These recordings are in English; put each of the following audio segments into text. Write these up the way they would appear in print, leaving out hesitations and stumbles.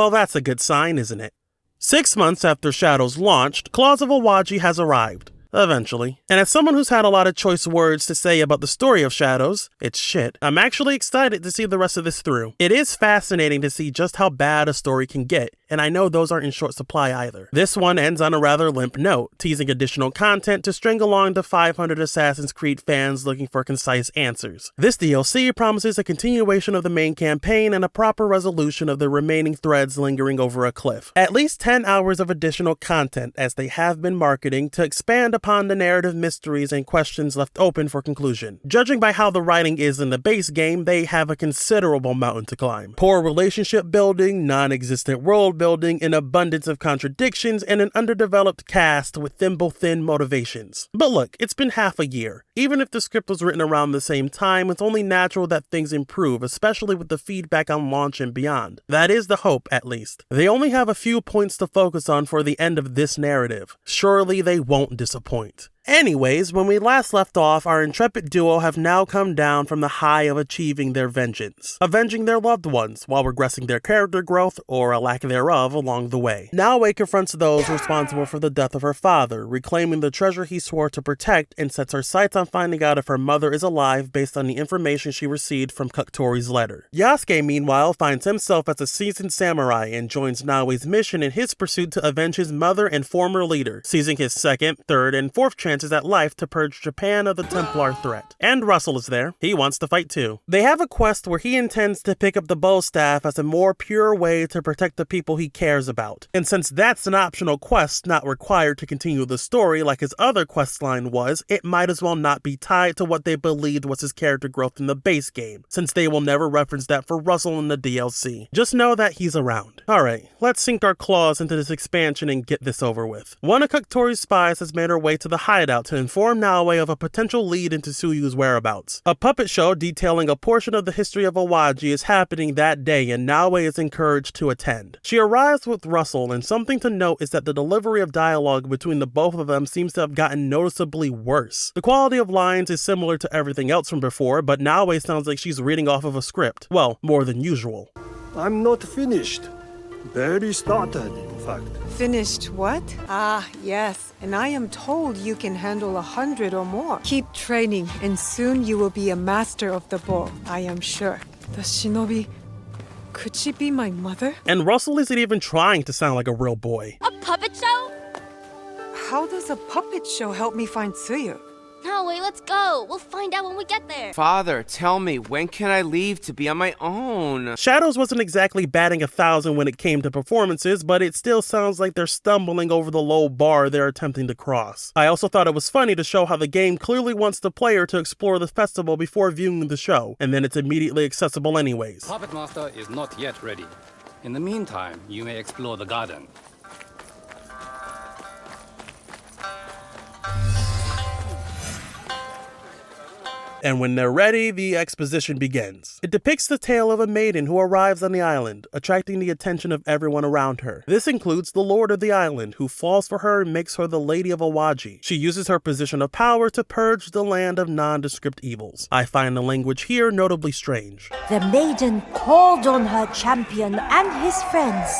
Well, that's a good sign, isn't it? 6 months after Shadows launched, Claws of Awaji has arrived. Eventually. And as someone who's had a lot of choice words to say about the story of Shadows, it's shit, I'm actually excited to see the rest of this through. It is fascinating to see just how bad a story can get, and I know those aren't in short supply either. This one ends on a rather limp note, teasing additional content to string along the 500 Assassin's Creed fans looking for concise answers. This DLC promises a continuation of the main campaign and a proper resolution of the remaining threads lingering over a cliff. At least 10 hours of additional content, as they have been marketing, to expand upon the narrative mysteries and questions left open for conclusion. Judging by how the writing is in the base game, they have a considerable mountain to climb. Poor relationship building, non-existent world building, an abundance of contradictions, and an underdeveloped cast with thimble-thin motivations. But look, it's been half a year. Even if the script was written around the same time, it's only natural that things improve, especially with the feedback on launch and beyond. That is the hope, at least. They only have a few points to focus on for the end of this narrative. Surely they won't disappoint. Anyways, when we last left off, our intrepid duo have now come down from the high of achieving their vengeance, avenging their loved ones, while regressing their character growth, or a lack thereof, along the way. Naoe confronts those responsible for the death of her father, reclaiming the treasure he swore to protect, and sets her sights on finding out if her mother is alive based on the information she received from Koktori's letter. Yasuke, meanwhile, finds himself as a seasoned samurai and joins Naoe's mission in his pursuit to avenge his mother and former leader, seizing his second, third, and fourth chances at life to purge Japan of the Templar threat. And Russell is there. He wants to fight too. They have a quest where he intends to pick up the bow staff as a more pure way to protect the people he cares about. And since that's an optional quest not required to continue the story like his other quest line was, it might as well not be tied to what they believed was his character growth in the base game, since they will never reference that for Russell in the DLC. Just know that he's around. Alright, let's sink our claws into this expansion and get this over with. One of Koktori's spies has made her way to the hideout to inform Naoe of a potential lead into Tsuyu's whereabouts. A puppet show detailing a portion of the history of Awaji is happening that day, and Naoe is encouraged to attend. She arrives with Russell, and something to note is that the delivery of dialogue between the both of them seems to have gotten noticeably worse. The quality of lines is similar to everything else from before, but Naoe sounds like she's reading off of a script. Well, more than usual. I'm not finished. Barely started, in fact. Finished what? Ah, yes. And I am told you can handle 100 or more. Keep training, and soon you will be a master of the bow, I am sure. The shinobi... Could she be my mother? And Russell isn't even trying to sound like a real boy. A puppet show? How does a puppet show help me find Tsuyu? No, wait, let's go. We'll find out when we get there. Father, tell me, when can I leave to be on my own? Shadows wasn't exactly batting 1,000 when it came to performances, but it still sounds like they're stumbling over the low bar they're attempting to cross. I also thought it was funny to show how the game clearly wants the player to explore the festival before viewing the show, and then it's immediately accessible anyways. Puppet Master is not yet ready. In the meantime, you may explore the garden. And when they're ready, the exposition begins. It depicts the tale of a maiden who arrives on the island, attracting the attention of everyone around her. This includes the lord of the island, who falls for her and makes her the Lady of Awaji. She uses her position of power to purge the land of nondescript evils. I find the language here notably strange. The maiden called on her champion and his friends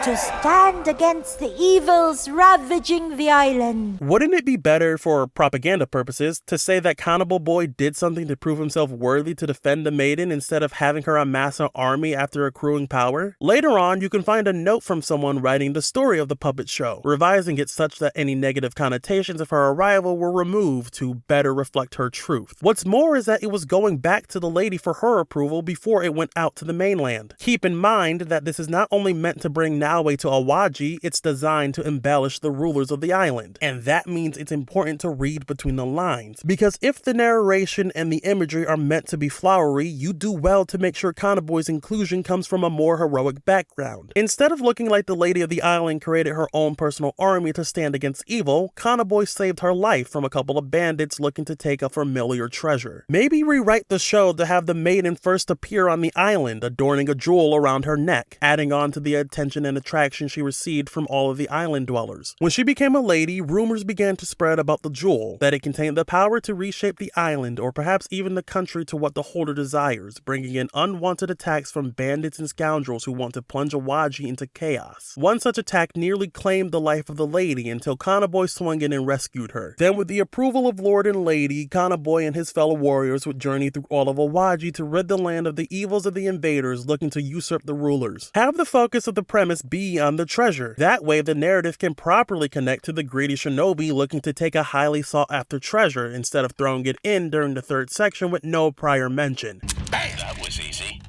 to stand against the evils ravaging the island. Wouldn't it be better, for propaganda purposes, to say that Cannibal Boy did something to prove himself worthy to defend the maiden instead of having her amass an army after accruing power? Later on, you can find a note from someone writing the story of the puppet show, revising it such that any negative connotations of her arrival were removed to better reflect her truth. What's more is that it was going back to the lady for her approval before it went out to the mainland. Keep in mind that this is not only meant to bring Naoe to Awaji, it's designed to embellish the rulers of the island. And that means it's important to read between the lines, because if the narration and the imagery are meant to be flowery, you do well to make sure Kanaboy's inclusion comes from a more heroic background. Instead of looking like the lady of the island created her own personal army to stand against evil, Kanaboy saved her life from a couple of bandits looking to take a familiar treasure. Maybe rewrite the show to have the maiden first appear on the island, adorning a jewel around her neck, adding on to the attention and traction she received from all of the island dwellers. When she became a lady, rumors began to spread about the jewel, that it contained the power to reshape the island or perhaps even the country to what the holder desires, bringing in unwanted attacks from bandits and scoundrels who want to plunge Awaji into chaos. One such attack nearly claimed the life of the lady until Kanaboy swung in and rescued her. Then with the approval of Lord and Lady, Kanaboy and his fellow warriors would journey through all of Awaji to rid the land of the evils of the invaders looking to usurp the rulers. Have the focus of the premise be on the treasure. That way the narrative can properly connect to the greedy shinobi looking to take a highly sought after treasure instead of throwing it in during the third section with no prior mention. Hey, that was easy.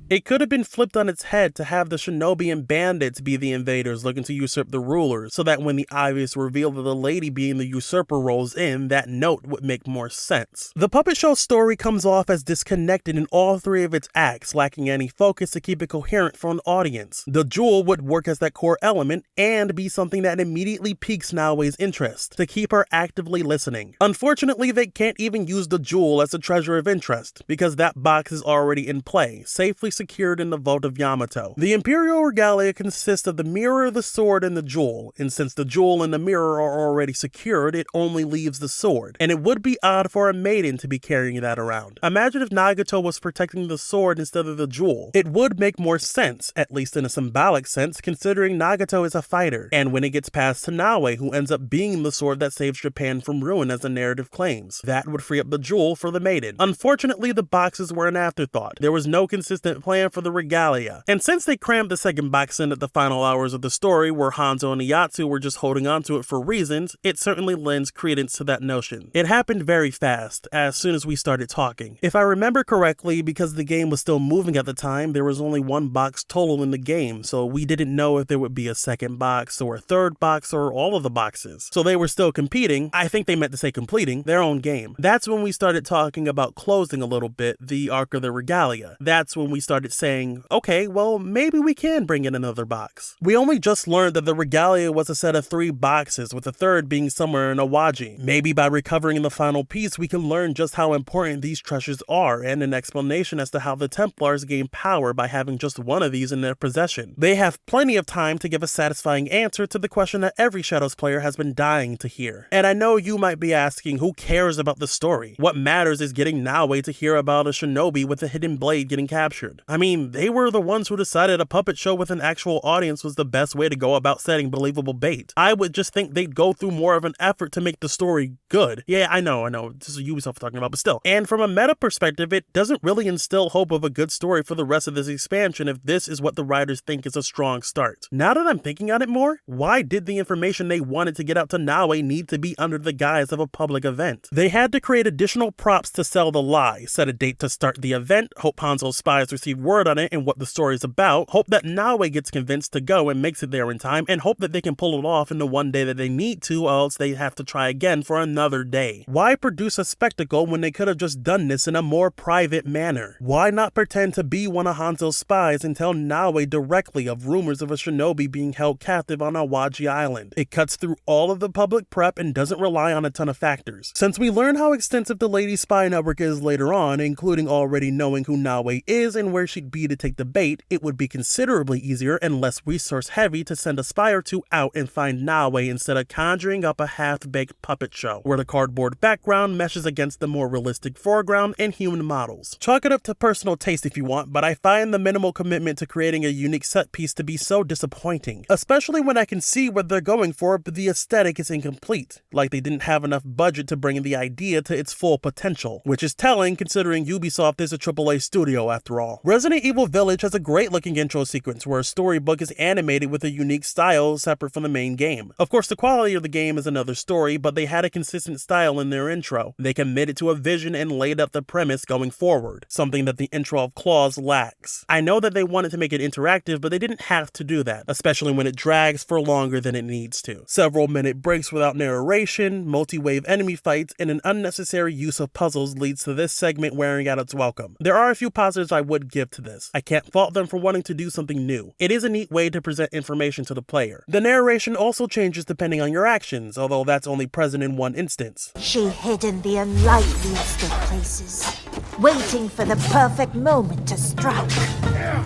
It could have been flipped on its head to have the shinobi and bandits be the invaders looking to usurp the rulers, so that when the obvious reveal of the lady being the usurper rolls in, that note would make more sense. The puppet show story comes off as disconnected in all three of its acts, lacking any focus to keep it coherent for an audience. The jewel would work as that core element and be something that immediately piques Naoe's interest, to keep her actively listening. Unfortunately, they can't even use the jewel as a treasure of interest, because that box is already in play, safely secured in the vault of Yamato. The Imperial Regalia consists of the mirror, the sword, and the jewel, and since the jewel and the mirror are already secured, it only leaves the sword, and it would be odd for a maiden to be carrying that around. Imagine if Nagato was protecting the sword instead of the jewel. It would make more sense, at least in a symbolic sense, considering Nagato is a fighter, and when it gets passed to Naoe, who ends up being the sword that saves Japan from ruin as the narrative claims. That would free up the jewel for the maiden. Unfortunately, the boxes were an afterthought. There was no consistent plan for the Regalia. And since they crammed the second box in at the final hours of the story where Hanzo and Iyatsu were just holding onto it for reasons, it certainly lends credence to that notion. It happened very fast, as soon as we started talking. If I remember correctly, because the game was still moving at the time, there was only one box total in the game, so we didn't know if there would be a second box or a third box or all of the boxes. So they were still competing, I think they meant to say completing, their own game. That's when we started talking about closing a little bit the arc of the Regalia. That's when we started saying, okay, well, maybe we can bring in another box. We only just learned that the Regalia was a set of 3 boxes, with the third being somewhere in Awaji. Maybe by recovering the final piece, we can learn just how important these treasures are, and an explanation as to how the Templars gain power by having just one of these in their possession. They have plenty of time to give a satisfying answer to the question that every Shadows player has been dying to hear. And I know you might be asking, who cares about the story? What matters is getting Naoe to hear about a shinobi with a hidden blade getting captured. I mean, they were the ones who decided a puppet show with an actual audience was the best way to go about setting believable bait. I would just think they'd go through more of an effort to make the story good. Yeah, I know, this is Ubisoft talking about, but still. And from a meta perspective, it doesn't really instill hope of a good story for the rest of this expansion if this is what the writers think is a strong start. Now that I'm thinking on it more, why did the information they wanted to get out to Naoe need to be under the guise of a public event? They had to create additional props to sell the lie, set a date to start the event, hope Hanzo's spies receive word on it and what the story's about, hope that Naoe gets convinced to go and makes it there in time, and hope that they can pull it off in the one day that they need to, or else they have to try again for another day. Why produce a spectacle when they could have just done this in a more private manner? Why not pretend to be one of Hanzo's spies and tell Naoe directly of rumors of a shinobi being held captive on Awaji Island? It cuts through all of the public prep and doesn't rely on a ton of factors. Since we learn how extensive the Lady Spy network is later on, including already knowing who Naoe is and where she'd be to take the bait, it would be considerably easier and less resource heavy to send a spy or two out and find Naoe instead of conjuring up a half-baked puppet show, where the cardboard background meshes against the more realistic foreground and human models. Chalk it up to personal taste if you want, but I find the minimal commitment to creating a unique set piece to be so disappointing, especially when I can see what they're going for, but the aesthetic is incomplete, like they didn't have enough budget to bring the idea to its full potential, which is telling considering Ubisoft is a AAA studio after all. Resident Evil Village has a great looking intro sequence where a storybook is animated with a unique style separate from the main game. Of course, the quality of the game is another story, but they had a consistent style in their intro. They committed to a vision and laid out the premise going forward, something that the intro of Claws lacks. I know that they wanted to make it interactive, but they didn't have to do that, especially when it drags for longer than it needs to. Several minute breaks without narration, multi-wave enemy fights, and an unnecessary use of puzzles leads to this segment wearing out its welcome. There are a few positives I would give to this. I can't fault them for wanting to do something new. It is a neat way to present information to the player. The narration also changes depending on your actions, although that's only present in one instance. She hid in the unlikeliest of places, waiting for the perfect moment to strike.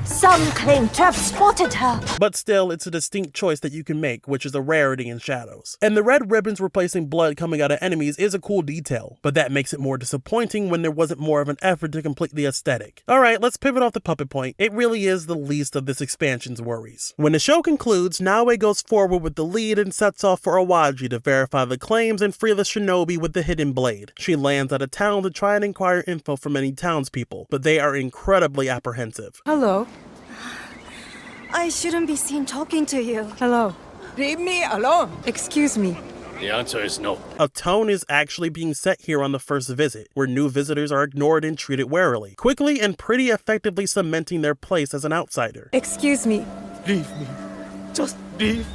Some claim to have spotted her. But still, it's a distinct choice that you can make, which is a rarity in Shadows. And the red ribbons replacing blood coming out of enemies is a cool detail, but that makes it more disappointing when there wasn't more of an effort to complete the aesthetic. Alright, let's pivot off the puppet point. It really is the least of this expansion's worries. When the show concludes, Naoe goes forward with the lead and sets off for Awaji to verify the claims and free the shinobi with the hidden blade. She lands at a town to try and inquire info from any townspeople, but they are incredibly apprehensive. Hello. I shouldn't be seen talking to you. Hello. Leave me alone. Excuse me. The answer is no. A tone is actually being set here on the first visit, where new visitors are ignored and treated warily, quickly and pretty effectively cementing their place as an outsider. Excuse me. Leave me. Just leave.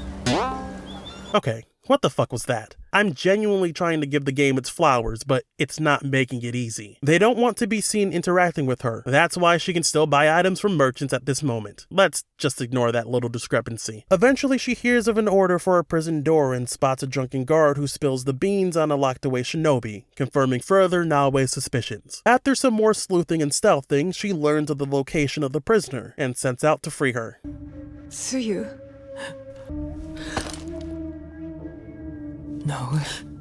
Okay, what the fuck was that? I'm genuinely trying to give the game its flowers, but it's not making it easy. They don't want to be seen interacting with her. That's why she can still buy items from merchants at this moment. Let's just ignore that little discrepancy. Eventually, she hears of an order for a prison door and spots a drunken guard who spills the beans on a locked away shinobi, confirming further Naoe's suspicions. After some more sleuthing and stealthing, she learns of the location of the prisoner and sets out to free her. Tsuyu. No.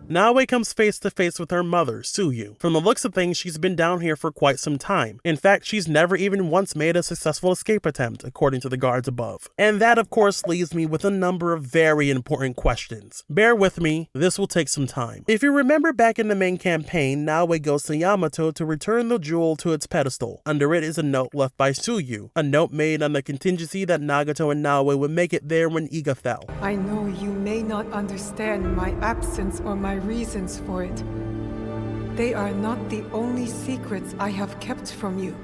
Naoe comes face to face with her mother, Tsuyu. From the looks of things, she's been down here for quite some time. In fact, she's never even once made a successful escape attempt, according to the guards above. And that, of course, leaves me with a number of very important questions. Bear with me, this will take some time. If you remember back in the main campaign, Naoe goes to Yamato to return the jewel to its pedestal. Under it is a note left by Tsuyu, a note made on the contingency that Nagato and Naoe would make it there when Iga fell. I know you may not understand my absence or my reasons for it. They are not the only secrets I have kept from you.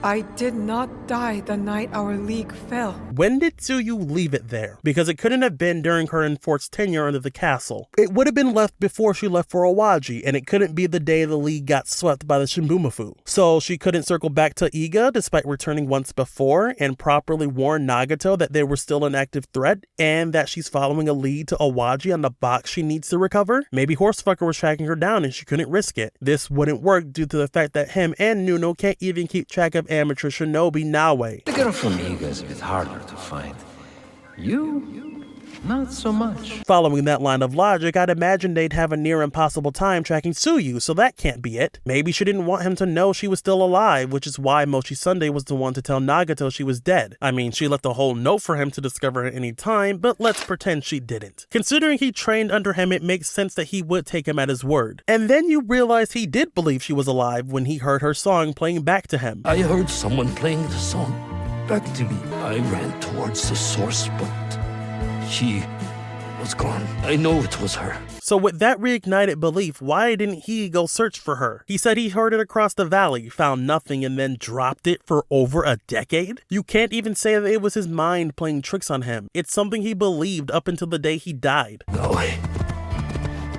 I did not die the night our league fell. When did Tsuyu leave it there? Because it couldn't have been during her and Fort's tenure under the castle. It would have been left before she left for Awaji, and it couldn't be the day the league got swept by the Shimbumafu. So she couldn't circle back to Iga despite returning once before and properly warn Nagato that they were still an active threat and that she's following a lead to Awaji on the box she needs to recover? Maybe Horsefucker was tracking her down and she couldn't risk it. This wouldn't work due to the fact that him and Nuno can't even keep track of amateur shinobi Naoe. The girl from Iga is a bit harder to find. You, not so much. Following that line of logic, I'd imagine they'd have a near impossible time tracking Tsuyu, so that can't be it. Maybe she didn't want him to know she was still alive, which is why Mochi Sunday was the one to tell Nagato she was dead. I mean, she left a whole note for him to discover at any time, but let's pretend she didn't. Considering he trained under him, it makes sense that he would take him at his word. And then you realize he did believe she was alive when he heard her song playing back to him. I heard someone playing the song back to me. I ran towards the source, but she was gone. I know it was her. So with that reignited belief, why didn't he go search for her? He said he heard it across the valley, found nothing, and then dropped it for over a decade? You can't even say that it was his mind playing tricks on him. It's something he believed up until the day he died. No way.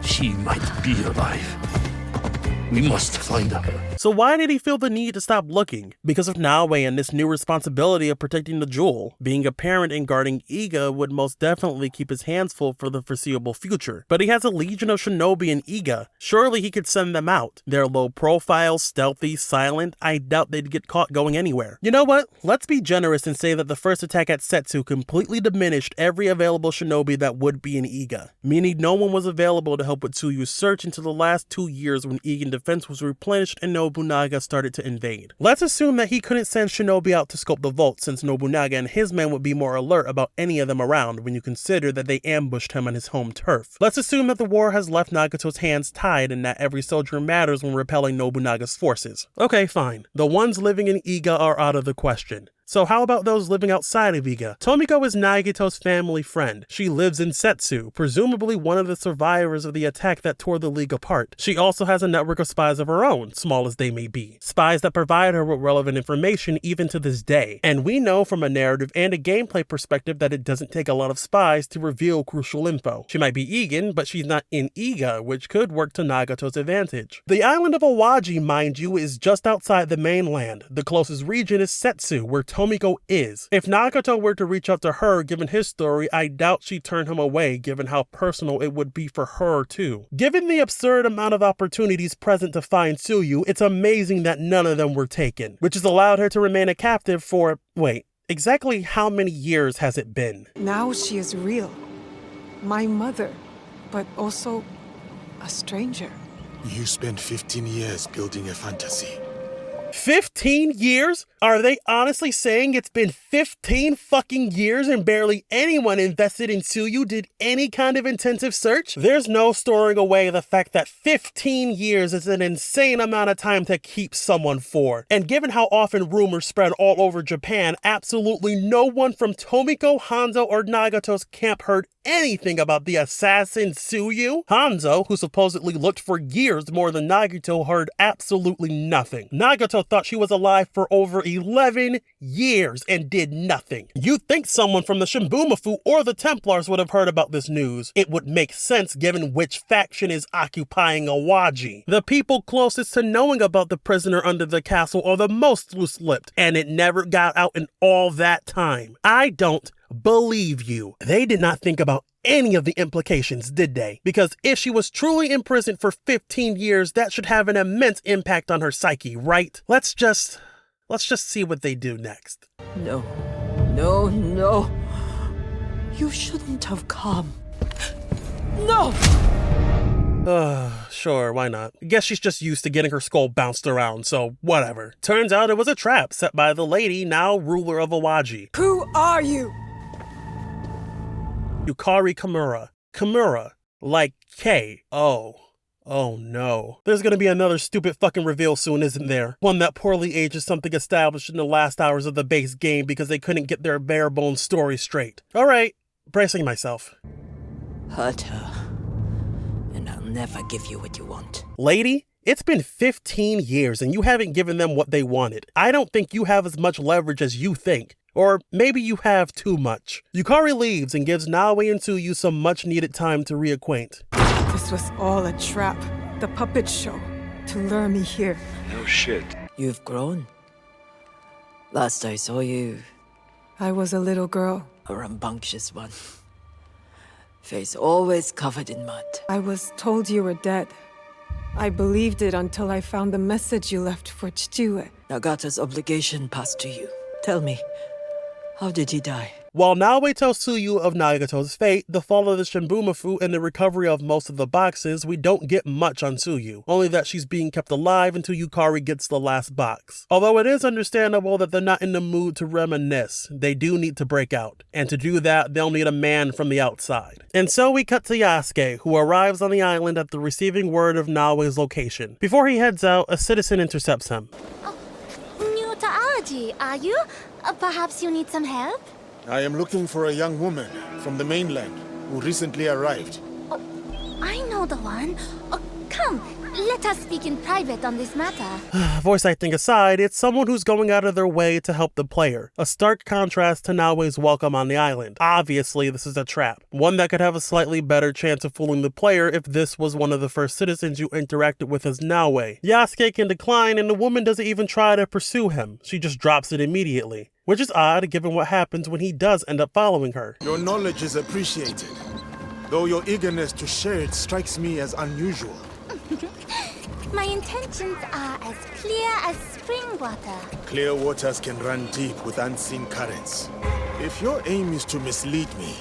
She might be alive. We must find her. So why did he feel the need to stop looking? Because of Naoe and this new responsibility of protecting the jewel. Being a parent and guarding Iga would most definitely keep his hands full for the foreseeable future. But he has a legion of shinobi in Iga. Surely he could send them out. They're low profile, stealthy, silent. I doubt they'd get caught going anywhere. You know what? Let's be generous and say that the first attack at Setsu completely diminished every available shinobi that would be in Iga. Meaning no one was available to help with Tsuyu's search until the last 2 years when Igan defense was replenished and Nobunaga started to invade. Let's assume that he couldn't send shinobi out to scope the vault since Nobunaga and his men would be more alert about any of them around when you consider that they ambushed him on his home turf. Let's assume that the war has left Nagato's hands tied and that every soldier matters when repelling Nobunaga's forces. Okay, fine. The ones living in Iga are out of the question. So how about those living outside of Iga? Tomiko is Nagato's family friend. She lives in Setsu, presumably one of the survivors of the attack that tore the League apart. She also has a network of spies of her own, small as they may be. Spies that provide her with relevant information even to this day. And we know from a narrative and a gameplay perspective that it doesn't take a lot of spies to reveal crucial info. She might be Igan, but she's not in Iga, which could work to Nagato's advantage. The island of Awaji, mind you, is just outside the mainland. The closest region is Setsu, where Tomiko is. If Nagato were to reach out to her given his story, I doubt she'd turn him away given how personal it would be for her too. Given the absurd amount of opportunities present to find Tsuyu, it's amazing that none of them were taken, which has allowed her to remain a captive for, wait, exactly how many years has it been? Now she is real. My mother, but also a stranger. You spent 15 years building a fantasy. 15 years? Are they honestly saying it's been 15 fucking years and barely anyone invested in Tsuyu did any kind of intensive search? There's no storing away the fact that 15 years is an insane amount of time to keep someone for. And given how often rumors spread all over Japan, absolutely no one from Tomiko, Hanzo, or Nagato's camp heard anything about the assassin Tsuyu. Hanzo, who supposedly looked for years more than Nagato, heard absolutely nothing. Nagato thought she was alive for over 11 years and did nothing. You'd think someone from the Shimbumafu or the Templars would have heard about this news. It would make sense given which faction is occupying Awaji. The people closest to knowing about the prisoner under the castle are the most loose-lipped, and it never got out in all that time. I don't believe you. They did not think about any of the implications, did they? Because if she was truly imprisoned for 15 years, that should have an immense impact on her psyche, right? Let's just see what they do next. No. No, no. You shouldn't have come. No! Sure, why not? Guess she's just used to getting her skull bounced around, so whatever. Turns out it was a trap set by the lady, now ruler of Awaji. Who are you? Yukari Kimura. Kimura. Like K. Oh no. There's gonna be another stupid fucking reveal soon, isn't there? One that poorly ages something established in the last hours of the base game because they couldn't get their bare bones story straight. Alright, bracing myself. Hurt her, and I'll never give you what you want. Lady, it's been 15 years and you haven't given them what they wanted. I don't think you have as much leverage as you think. Or maybe you have too much. Yukari leaves and gives Naoi and Tsuyu some much needed time to reacquaint. This was all a trap. The puppet show. To lure me here. No shit. You've grown. Last I saw you, I was a little girl. a rambunctious one. Face always covered in mud. I was told you were dead. I believed it until I found the message you left for Chichiue. Nagata's obligation passed to you. Tell me, how did he die? While Naoi tells Tsuyu of Nagato's fate, the fall of the Shimbumafu, and the recovery of most of the boxes, we don't get much on Tsuyu, only that she's being kept alive until Yukari gets the last box. Although it is understandable that they're not in the mood to reminisce, they do need to break out. And to do that, they'll need a man from the outside. And so we cut to Yasuke, who arrives on the island after receiving word of Naoi's location. Before he heads out, a citizen intercepts him. New to Awaji, are you? Perhaps you need some help? I am looking for a young woman from the mainland who recently arrived. Oh, I know the one. Oh, come, let us speak in private on this matter. Voice acting aside, it's someone who's going out of their way to help the player. A stark contrast to Naoi's welcome on the island. Obviously, this is a trap. One that could have a slightly better chance of fooling the player if this was one of the first citizens you interacted with as Naoi. Yasuke can decline and the woman doesn't even try to pursue him. She just drops it immediately. Which is odd given what happens when he does end up following her. Your knowledge is appreciated, though your eagerness to share it strikes me as unusual. My intentions are as clear as spring water. Clear waters can run deep with unseen currents. If your aim is to mislead me,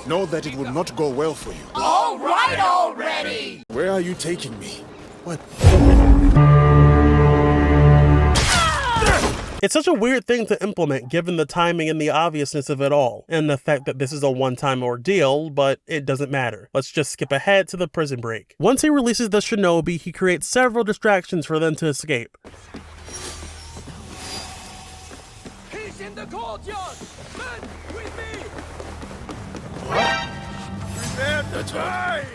know that it would not go well for you. All right already! Where are you taking me? What? It's such a weird thing to implement given the timing and the obviousness of it all, and the fact that this is a one-time ordeal, but it doesn't matter. Let's just skip ahead to the prison break. Once he releases the shinobi, he creates several distractions for them to escape. He's in the courtyard! Men, with me! That's right.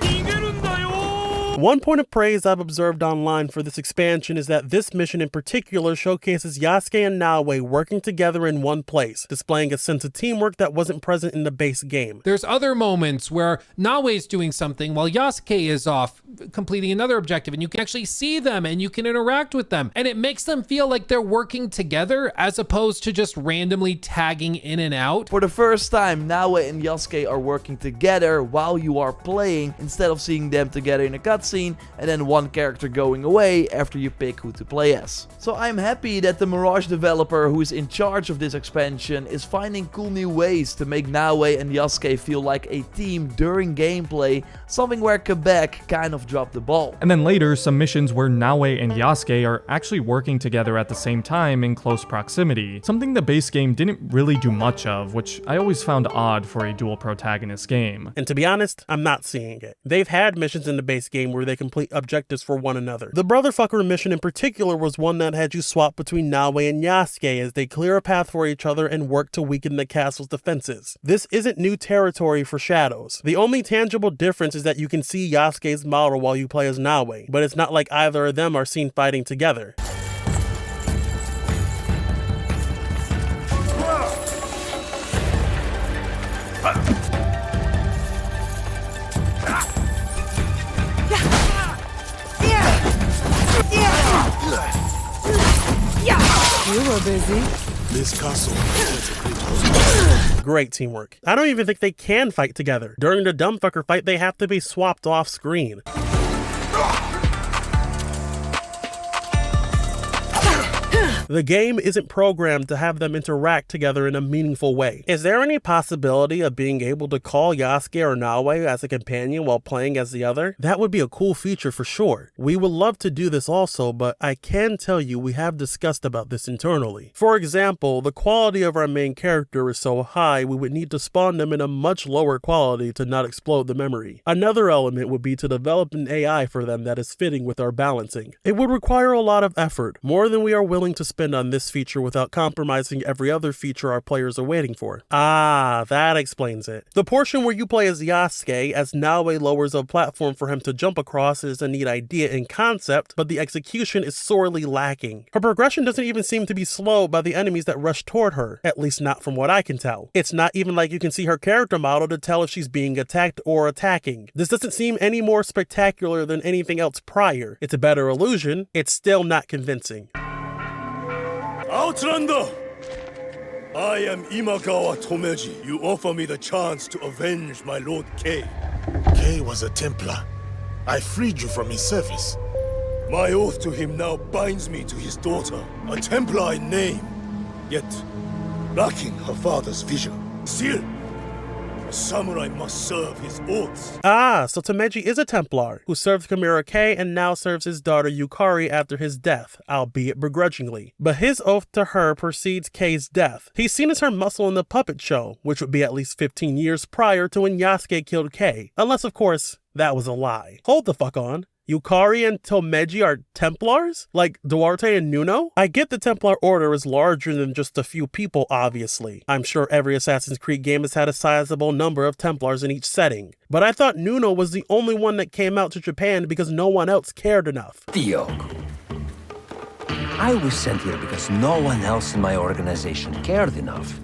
One point of praise I've observed online for this expansion is that this mission in particular showcases Yasuke and Naoe working together in one place, displaying a sense of teamwork that wasn't present in the base game. There's other moments where Naoe's doing something while Yasuke is off completing another objective, and you can actually see them and you can interact with them, and it makes them feel like they're working together as opposed to just randomly tagging in and out. For the first time, Naoe and Yasuke are working together while you are playing, instead of seeing them together in a cutscene and then one character going away after you pick who to play as. So I'm happy that the Mirage developer who is in charge of this expansion is finding cool new ways to make Naoe and Yasuke feel like a team during gameplay, something where Quebec kind of dropped the ball. And then later, some missions where Naoe and Yasuke are actually working together at the same time in close proximity, something the base game didn't really do much of, which I always found odd for a dual protagonist game. And to be honest, I'm not seeing it. They've had missions in the base game where they complete objectives for one another. The Brotherfucker mission in particular was one that had you swap between Naoe and Yasuke as they clear a path for each other and work to weaken the castle's defenses. This isn't new territory for Shadows. The only tangible difference is that you can see Yasuke's model while you play as Naoe, but it's not like either of them are seen fighting together. You were busy. This castle. Great teamwork. I don't even think they can fight together. During the dumbfucker fight, they have to be swapped off screen. The game isn't programmed to have them interact together in a meaningful way. Is there any possibility of being able to call Yasuke or Naoe as a companion while playing as the other? That would be a cool feature for sure. We would love to do this also, but I can tell you we have discussed about this internally. For example, the quality of our main character is so high we would need to spawn them in a much lower quality to not explode the memory. Another element would be to develop an AI for them that is fitting with our balancing. It would require a lot of effort, more than we are willing to spend on this feature without compromising every other feature our players are waiting for. Ah, that explains it. The portion where you play as Yasuke, as Naoe lowers a platform for him to jump across, is a neat idea in concept, but the execution is sorely lacking. Her progression doesn't even seem to be slowed by the enemies that rush toward her, at least not from what I can tell. It's not even like you can see her character model to tell if she's being attacked or attacking. This doesn't seem any more spectacular than anything else prior. It's a better illusion, it's still not convincing. Outlander! I am Imagawa Tomeji. You offer me the chance to avenge my Lord Kay. Kay was a Templar. I freed you from his service. My oath to him now binds me to his daughter, a Templar in name, yet lacking her father's vision. Still, a samurai must serve his oaths. Ah, so Tomeji is a Templar, who served Chimera Kay and now serves his daughter Yukari after his death, albeit begrudgingly. But his oath to her precedes Kay's death. He's seen as her muscle in the puppet show, which would be at least 15 years prior to when Yasuke killed Kay. Unless, of course, that was a lie. Hold the fuck on. Yukari and Tomeji are Templars? Like Duarte and Nuno? I get the Templar Order is larger than just a few people, obviously. I'm sure every Assassin's Creed game has had a sizable number of Templars in each setting. But I thought Nuno was the only one that came out to Japan because no one else cared enough. Diogo. I was sent here because no one else in my organization cared enough.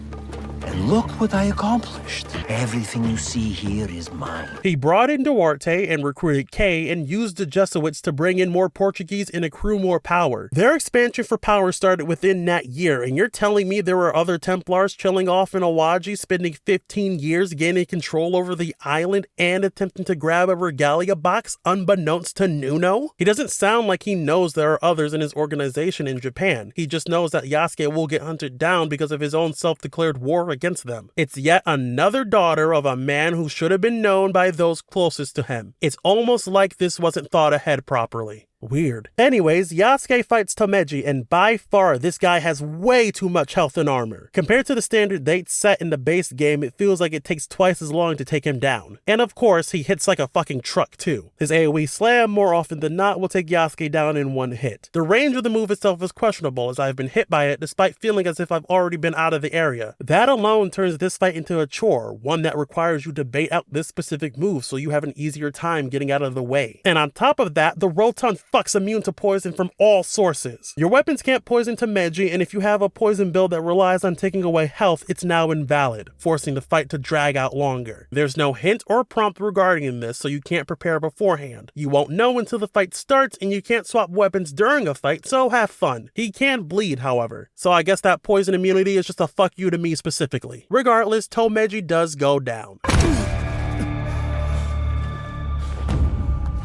And look what I accomplished. Everything you see here is mine. He brought in Duarte and recruited Kay and used the Jesuits to bring in more Portuguese and accrue more power. Their expansion for power started within that year, and you're telling me there were other Templars chilling off in Awaji, spending 15 years gaining control over the island and attempting to grab a Regalia box unbeknownst to Nuno? He doesn't sound like he knows there are others in his organization in Japan. He just knows that Yasuke will get hunted down because of his own self-declared war against them. It's yet another daughter of a man who should have been known by those closest to him. It's almost like this wasn't thought ahead properly. Weird. Anyways, Yasuke fights Tomeji, and by far, this guy has way too much health and armor. Compared to the standard dates set in the base game, it feels like it takes twice as long to take him down. And of course, he hits like a fucking truck too. His AoE slam, more often than not, will take Yasuke down in one hit. The range of the move itself is questionable, as I've been hit by it despite feeling as if I've already been out of the area. That alone turns this fight into a chore, one that requires you to bait out this specific move so you have an easier time getting out of the way. And on top of that, the Roton fuck's immune to poison from all sources. Your weapons can't poison Tomeji, and if you have a poison build that relies on taking away health, it's now invalid, forcing the fight to drag out longer. There's no hint or prompt regarding this, so you can't prepare beforehand. You won't know until the fight starts, and you can't swap weapons during a fight, so have fun. He can bleed, however, so I guess that poison immunity is just a fuck you to me specifically. Regardless, Tomeji does go down.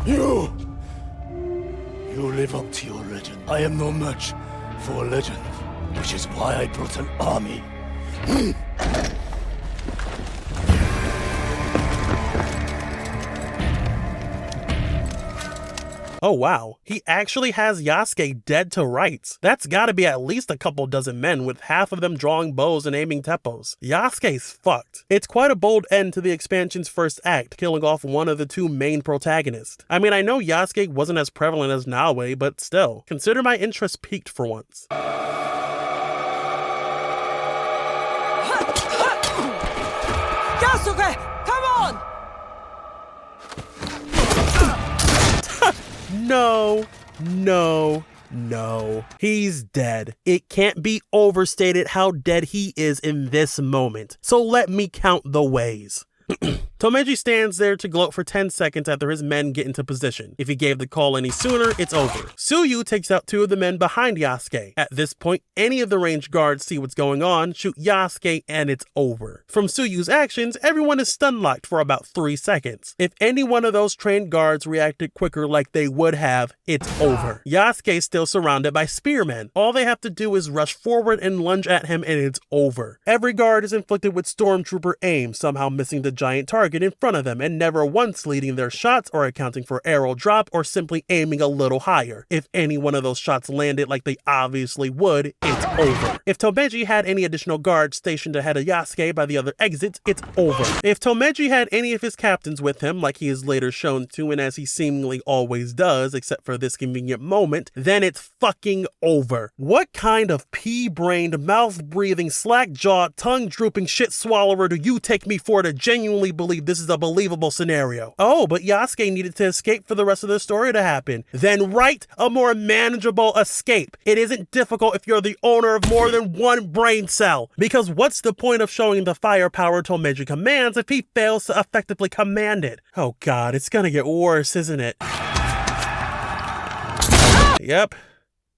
You live up to your legend. I am no match for a legend, which is why I brought an army. Oh wow, he actually has Yasuke dead to rights. That's gotta be at least a couple dozen men, with half of them drawing bows and aiming teppos. Yasuke's fucked. It's quite a bold end to the expansion's first act, killing off one of the two main protagonists. I mean, I know Yasuke wasn't as prevalent as Naoe, but still, consider my interest peaked for once. Yasuke, come on! No. He's dead. It can't be overstated how dead he is in this moment. So let me count the ways. Tomeji stands there to gloat for 10 seconds after his men get into position. If he gave the call any sooner, it's over. Tsuyu takes out two of the men behind Yasuke. At this point, any of the ranged guards see what's going on, shoot Yasuke, and it's over. From Tsuyu's actions, everyone is stun-locked for about 3 seconds. If any one of those trained guards reacted quicker like they would have, it's over. Yasuke's still surrounded by spearmen. All they have to do is rush forward and lunge at him, and it's over. Every guard is inflicted with stormtrooper aim, somehow missing the giant target in front of them and never once leading their shots or accounting for arrow drop or simply aiming a little higher. If any one of those shots landed like they obviously would, it's over. If Tomeji had any additional guards stationed ahead of Yasuke by the other exits, it's over. If Tomeji had any of his captains with him, like he is later shown to and as he seemingly always does, except for this convenient moment, then it's fucking over. What kind of pea-brained, mouth-breathing, slack-jawed, tongue-drooping shit swallower do you take me for to genuinely believe this is a believable scenario? Oh, but Yasuke needed to escape for the rest of the story to happen. Then write a more manageable escape. It isn't difficult if you're the owner of more than one brain cell. Because what's the point of showing the firepower Tomeji commands if he fails to effectively command it? Oh god, it's gonna get worse, isn't it? Yep.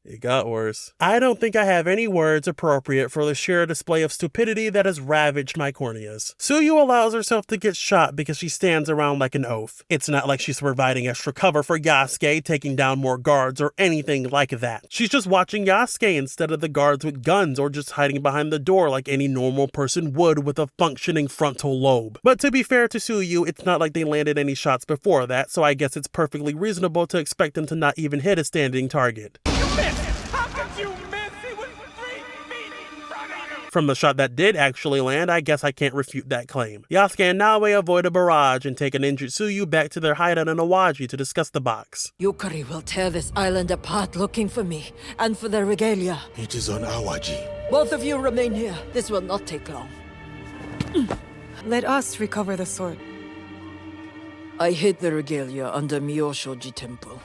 It got worse. I don't think I have any words appropriate for the sheer display of stupidity that has ravaged my corneas. Tsuyu allows herself to get shot because she stands around like an oaf. It's not like she's providing extra cover for Yasuke, taking down more guards, or anything like that. She's just watching Yasuke instead of the guards with guns or just hiding behind the door like any normal person would with a functioning frontal lobe. But to be fair to Tsuyu, it's not like they landed any shots before that, so I guess it's perfectly reasonable to expect them to not even hit a standing target. From the shot that did actually land, I guess I can't refute that claim. Yasuke and Naoe avoid a barrage and take an injured Tsuyu back to their hideout in Awaji to discuss the box. Yukari will tear this island apart looking for me, and for the Regalia. It is on Awaji. Both of you remain here. This will not take long. Let us recover the sword. I hid the Regalia under Myoshoji Temple,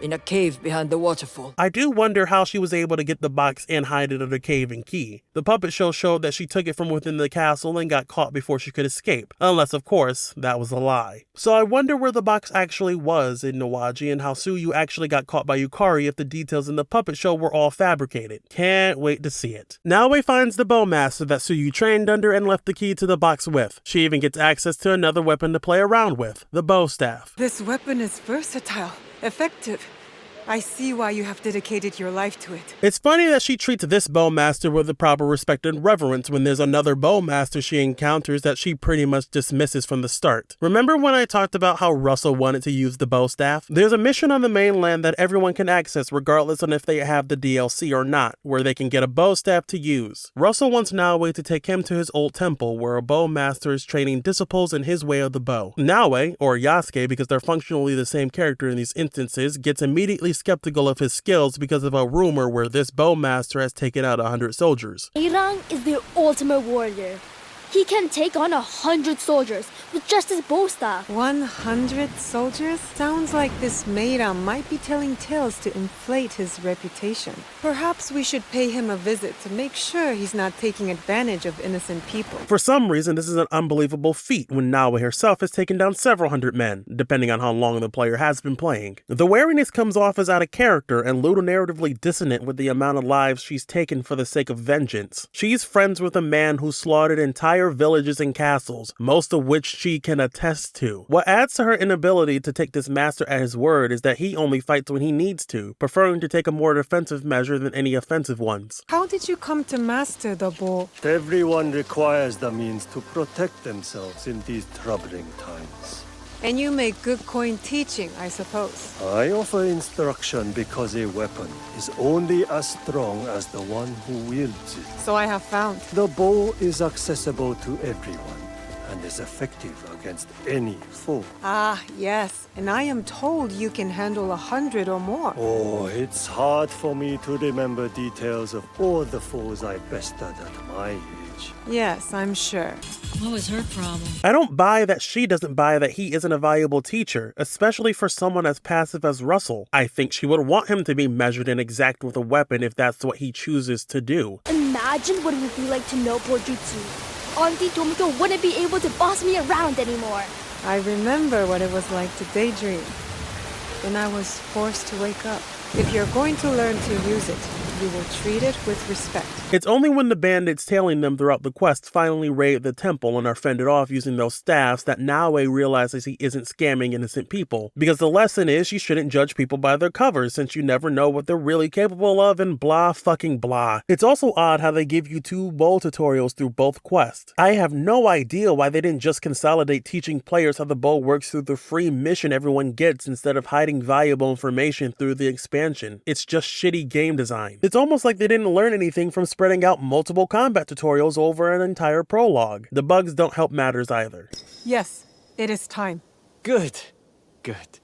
in a cave behind the waterfall. I do wonder how she was able to get the box and hide it in the cave and key. The puppet show showed that she took it from within the castle and got caught before she could escape. Unless, of course, that was a lie. So I wonder where the box actually was in Awaji and how Tsuyu actually got caught by Yukari if the details in the puppet show were all fabricated. Can't wait to see it. Naoe finds the bowmaster that Tsuyu trained under and left the key to the box with. She even gets access to another weapon to play around with, the bow staff. This weapon is versatile, effective. I see why you have dedicated your life to it. It's funny that she treats this bowmaster with the proper respect and reverence when there's another bowmaster she encounters that she pretty much dismisses from the start. Remember when I talked about how Russell wanted to use the bow staff? There's a mission on the mainland that everyone can access regardless on if they have the DLC or not, where they can get a bow staff to use. Russell wants Naoe to take him to his old temple where a bowmaster is training disciples in his way of the bow. Naoe, or Yasuke because they're functionally the same character in these instances, gets immediately skeptical of his skills because of a rumor where this bowmaster has taken out 100 soldiers. Eirang is the ultimate warrior. He can take on 100 soldiers with just his bow staff. 100 soldiers? Sounds like this Meiran might be telling tales to inflate his reputation. Perhaps we should pay him a visit to make sure he's not taking advantage of innocent people. For some reason, this is an unbelievable feat when Naoe herself has taken down several hundred men, depending on how long the player has been playing. The wariness comes off as out of character and ludonarratively dissonant with the amount of lives she's taken for the sake of vengeance. She's friends with a man who slaughtered entire villages and castles, most of which she can attest to. What adds to her inability to take this master at his word is that he only fights when he needs to, preferring to take a more defensive measure than any offensive ones. How did you come to master the bow? Everyone requires the means to protect themselves in these troubling times. And you make good coin teaching, I suppose. I offer instruction because a weapon is only as strong as the one who wields it. So I have found. The bow is accessible to everyone and is effective against any foe. Ah, yes. And I am told you can handle 100 or more. Oh, it's hard for me to remember details of all the foes I bested at my age. Yes, I'm sure. What was her problem? I don't buy that she doesn't buy that he isn't a valuable teacher, especially for someone as passive as Russell. I think she would want him to be measured and exact with a weapon if that's what he chooses to do. Imagine what it would be like to know Bojutsu. Auntie Tomiko wouldn't be able to boss me around anymore. I remember what it was like to daydream. Then I was forced to wake up. If you're going to learn to use it, you will treat it with respect. It's only when the bandits tailing them throughout the quest finally raid the temple and are fended off using those staffs that Naoe realizes he isn't scamming innocent people, because the lesson is you shouldn't judge people by their covers since you never know what they're really capable of and blah fucking blah. It's also odd how they give you 2 bow tutorials through both quests. I have no idea why they didn't just consolidate teaching players how the bow works through the free mission everyone gets instead of hiding valuable information through the expansion. It's just shitty game design. It's almost like they didn't learn anything from spreading out multiple combat tutorials over an entire prologue. The bugs don't help matters either. Yes, it is time. Good. Good.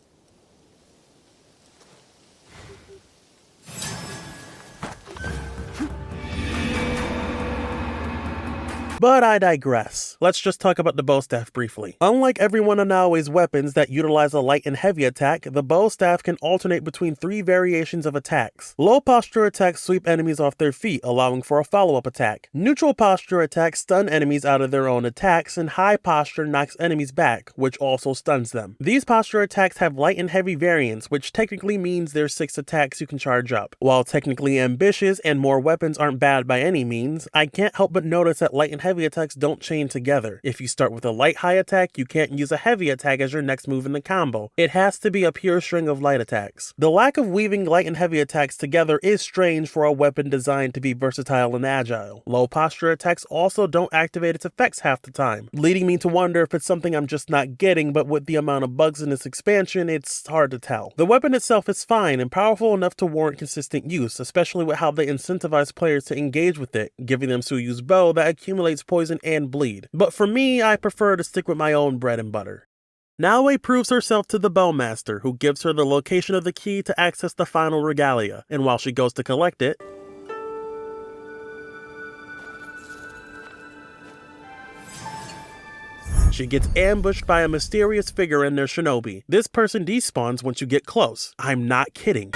But I digress. Let's just talk about the bow staff briefly. Unlike every one of Naoe's weapons that utilize a light and heavy attack, the bow staff can alternate between 3 variations of attacks. Low posture attacks sweep enemies off their feet, allowing for a follow-up attack. Neutral posture attacks stun enemies out of their own attacks, and high posture knocks enemies back, which also stuns them. These posture attacks have light and heavy variants, which technically means there's 6 attacks you can charge up. While technically ambitious and more weapons aren't bad by any means, I can't help but notice that light and heavy attacks don't chain together. If you start with a light high attack, you can't use a heavy attack as your next move in the combo. It has to be a pure string of light attacks. The lack of weaving light and heavy attacks together is strange for a weapon designed to be versatile and agile. Low posture attacks also don't activate its effects half the time, leading me to wonder if it's something I'm just not getting, but with the amount of bugs in this expansion, it's hard to tell. The weapon itself is fine and powerful enough to warrant consistent use, especially with how they incentivize players to engage with it, giving them Suyu's bow that accumulates poison and bleed. But for me, I prefer to stick with my own bread and butter. Naoe proves herself to the bowmaster, who gives her the location of the key to access the final regalia, and while she goes to collect it, she gets ambushed by a mysterious figure and their shinobi. This person despawns once you get close. I'm not kidding.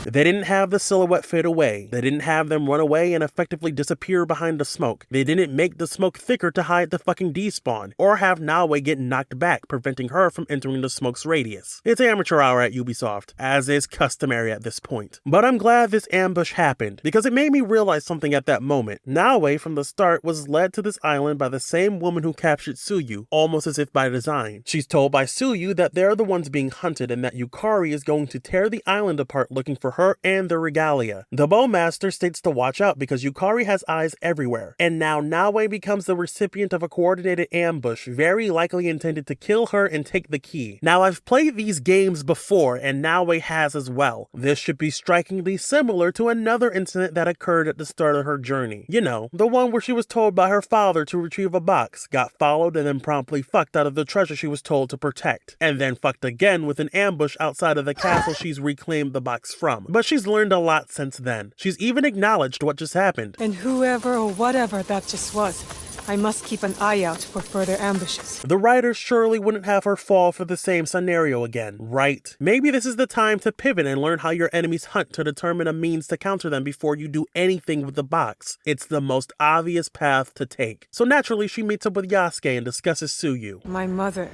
They didn't have the silhouette fade away. They didn't have them run away and effectively disappear behind the smoke. They didn't make the smoke thicker to hide the fucking despawn, or have Naoe get knocked back, preventing her from entering the smoke's radius. It's amateur hour at Ubisoft, as is customary at this point. But I'm glad this ambush happened, because it made me realize something at that moment. Naoe, from the start, was led to this island by the same woman who captured Tsuyu, almost as if by design. She's told by Tsuyu that they're the ones being hunted and that Yukari is going to tear the island apart looking for her and the Regalia. The Bowmaster states to watch out because Yukari has eyes everywhere, and now Naoe becomes the recipient of a coordinated ambush, very likely intended to kill her and take the key. Now, I've played these games before, and Naoe has as well. This should be strikingly similar to another incident that occurred at the start of her journey. You know, the one where she was told by her father to retrieve a box, got followed, and then promptly fucked out of the treasure she was told to protect, and then fucked again with an ambush outside of the castle she's reclaimed the box from. But she's learned a lot since then. She's even acknowledged what just happened. And whoever or whatever that just was, I must keep an eye out for further ambushes. The writers surely wouldn't have her fall for the same scenario again, right? Maybe this is the time to pivot and learn how your enemies hunt to determine a means to counter them before you do anything with the box. It's the most obvious path to take. So naturally, she meets up with Yasuke and discusses Tsuyu. My mother,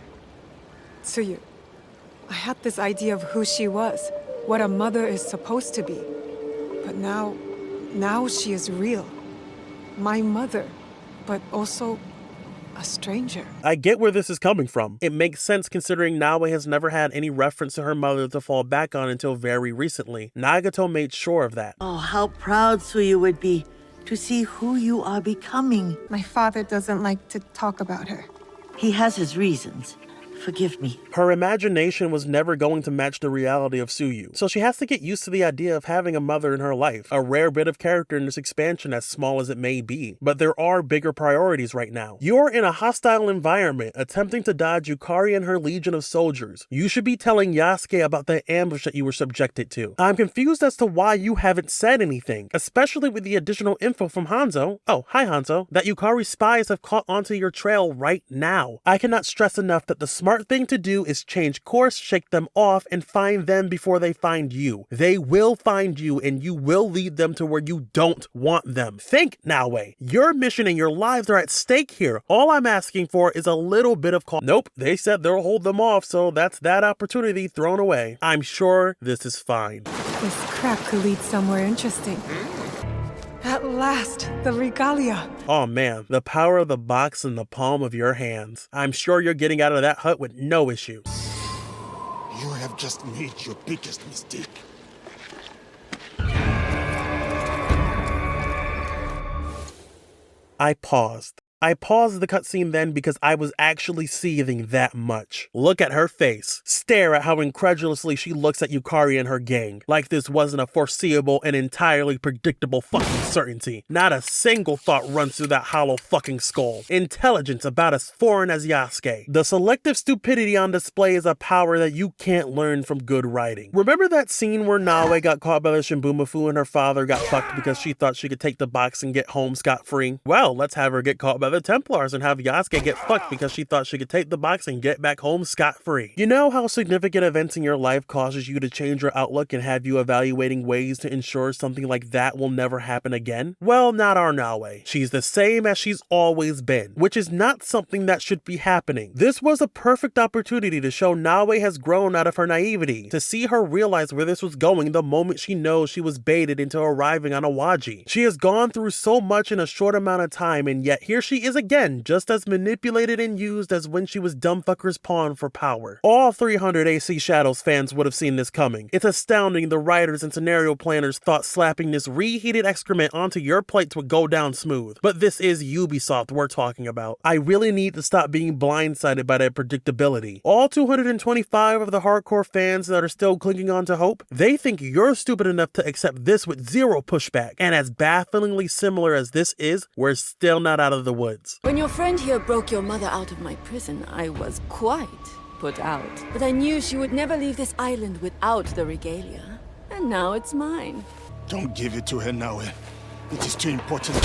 Tsuyu. I had this idea of who she was, what a mother is supposed to be. But now she is real. My mother, but also a stranger. I get where this is coming from. It makes sense considering Naoe has never had any reference to her mother to fall back on until very recently. Nagato made sure of that. Oh, how proud Tsuyu would be to see who you are becoming. My father doesn't like to talk about her. He has his reasons. Forgive me. Her imagination was never going to match the reality of Tsuyu, so she has to get used to the idea of having a mother in her life, a rare bit of character in this expansion as small as it may be. But there are bigger priorities right now. You're in a hostile environment, attempting to dodge Yukari and her legion of soldiers. You should be telling Yasuke about the ambush that you were subjected to. I'm confused as to why you haven't said anything, especially with the additional info from Hanzo. Oh, hi Hanzo. That Yukari spies have caught onto your trail right now. I cannot stress enough that the smart thing to do is change course, shake them off, and find them before they find you. They will find you, and you will lead them to where you don't want them. Think, Naoe. Your mission and your lives are at stake here. All I'm asking for is a little bit of caution. Nope, they said they'll hold them off, so that's that opportunity thrown away. I'm sure this is fine. This crap could lead somewhere interesting. At last, the Regalia. Oh man, the power of the box in the palm of your hands. I'm sure you're getting out of that hut with no issue. You have just made your biggest mistake. I paused. I paused the cutscene then because I was actually seething that much. Look at her face. Stare at how incredulously she looks at Yukari and her gang, like this wasn't a foreseeable and entirely predictable fucking certainty. Not a single thought runs through that hollow fucking skull. Intelligence about as foreign as Yasuke. The selective stupidity on display is a power that you can't learn from good writing. Remember that scene where Naoe got caught by the Shimbumafu and her father got fucked because she thought she could take the box and get home scot-free? Well, let's have her get caught by the Templars and have Yasuke get fucked because she thought she could take the box and get back home scot-free. You know how significant events in your life causes you to change your outlook and have you evaluating ways to ensure something like that will never happen again? Well, not our Naoe. She's the same as she's always been, which is not something that should be happening. This was a perfect opportunity to show Naoe has grown out of her naivety, to see her realize where this was going the moment she knows she was baited into arriving on Awaji. She has gone through so much in a short amount of time, and yet here she is again, just as manipulated and used as when she was Dumbfucker's pawn for power. All 300 AC Shadows fans would have seen this coming. It's astounding the writers and scenario planners thought slapping this reheated excrement onto your plates would go down smooth. But this is Ubisoft we're talking about. I really need to stop being blindsided by that predictability. All 225 of the hardcore fans that are still clinging on to hope, they think you're stupid enough to accept this with zero pushback. And as bafflingly similar as this is, we're still not out of the woods. When your friend here broke your mother out of my prison, I was quite put out. But I knew she would never leave this island without the Regalia. And now it's mine. Don't give it to her now. It is too important.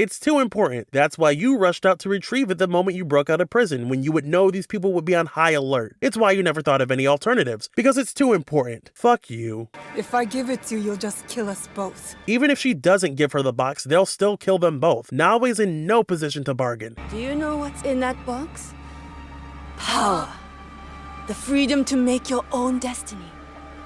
It's too important. That's why you rushed out to retrieve it the moment you broke out of prison, when you would know these people would be on high alert. It's why you never thought of any alternatives, because it's too important. Fuck you. If I give it to you, you'll just kill us both. Even if she doesn't give her the box, they'll still kill them both. Naoe's in no position to bargain. Do you know what's in that box? Power. The freedom to make your own destiny.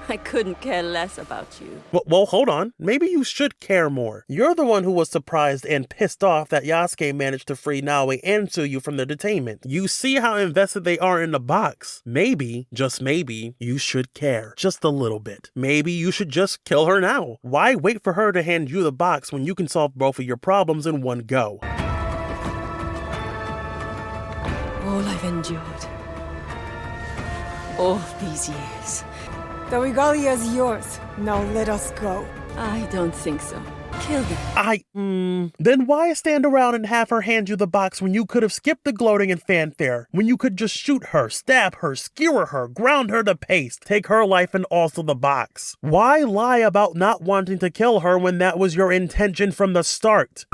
I couldn't care less about you. Well, hold on. Maybe you should care more. You're the one who was surprised and pissed off that Yasuke managed to free Naoe and Tsuyu from their detainment. You see how invested they are in the box. Maybe, just maybe, you should care. Just a little bit. Maybe you should just kill her now. Why wait for her to hand you the box when you can solve both of your problems in one go? All I've endured. All these years. The regalia is yours. Now let us go. I don't think so. Kill them. Then why stand around and have her hand you the box when you could have skipped the gloating and fanfare? When you could just shoot her, stab her, skewer her, ground her to paste, take her life and also the box? Why lie about not wanting to kill her when that was your intention from the start?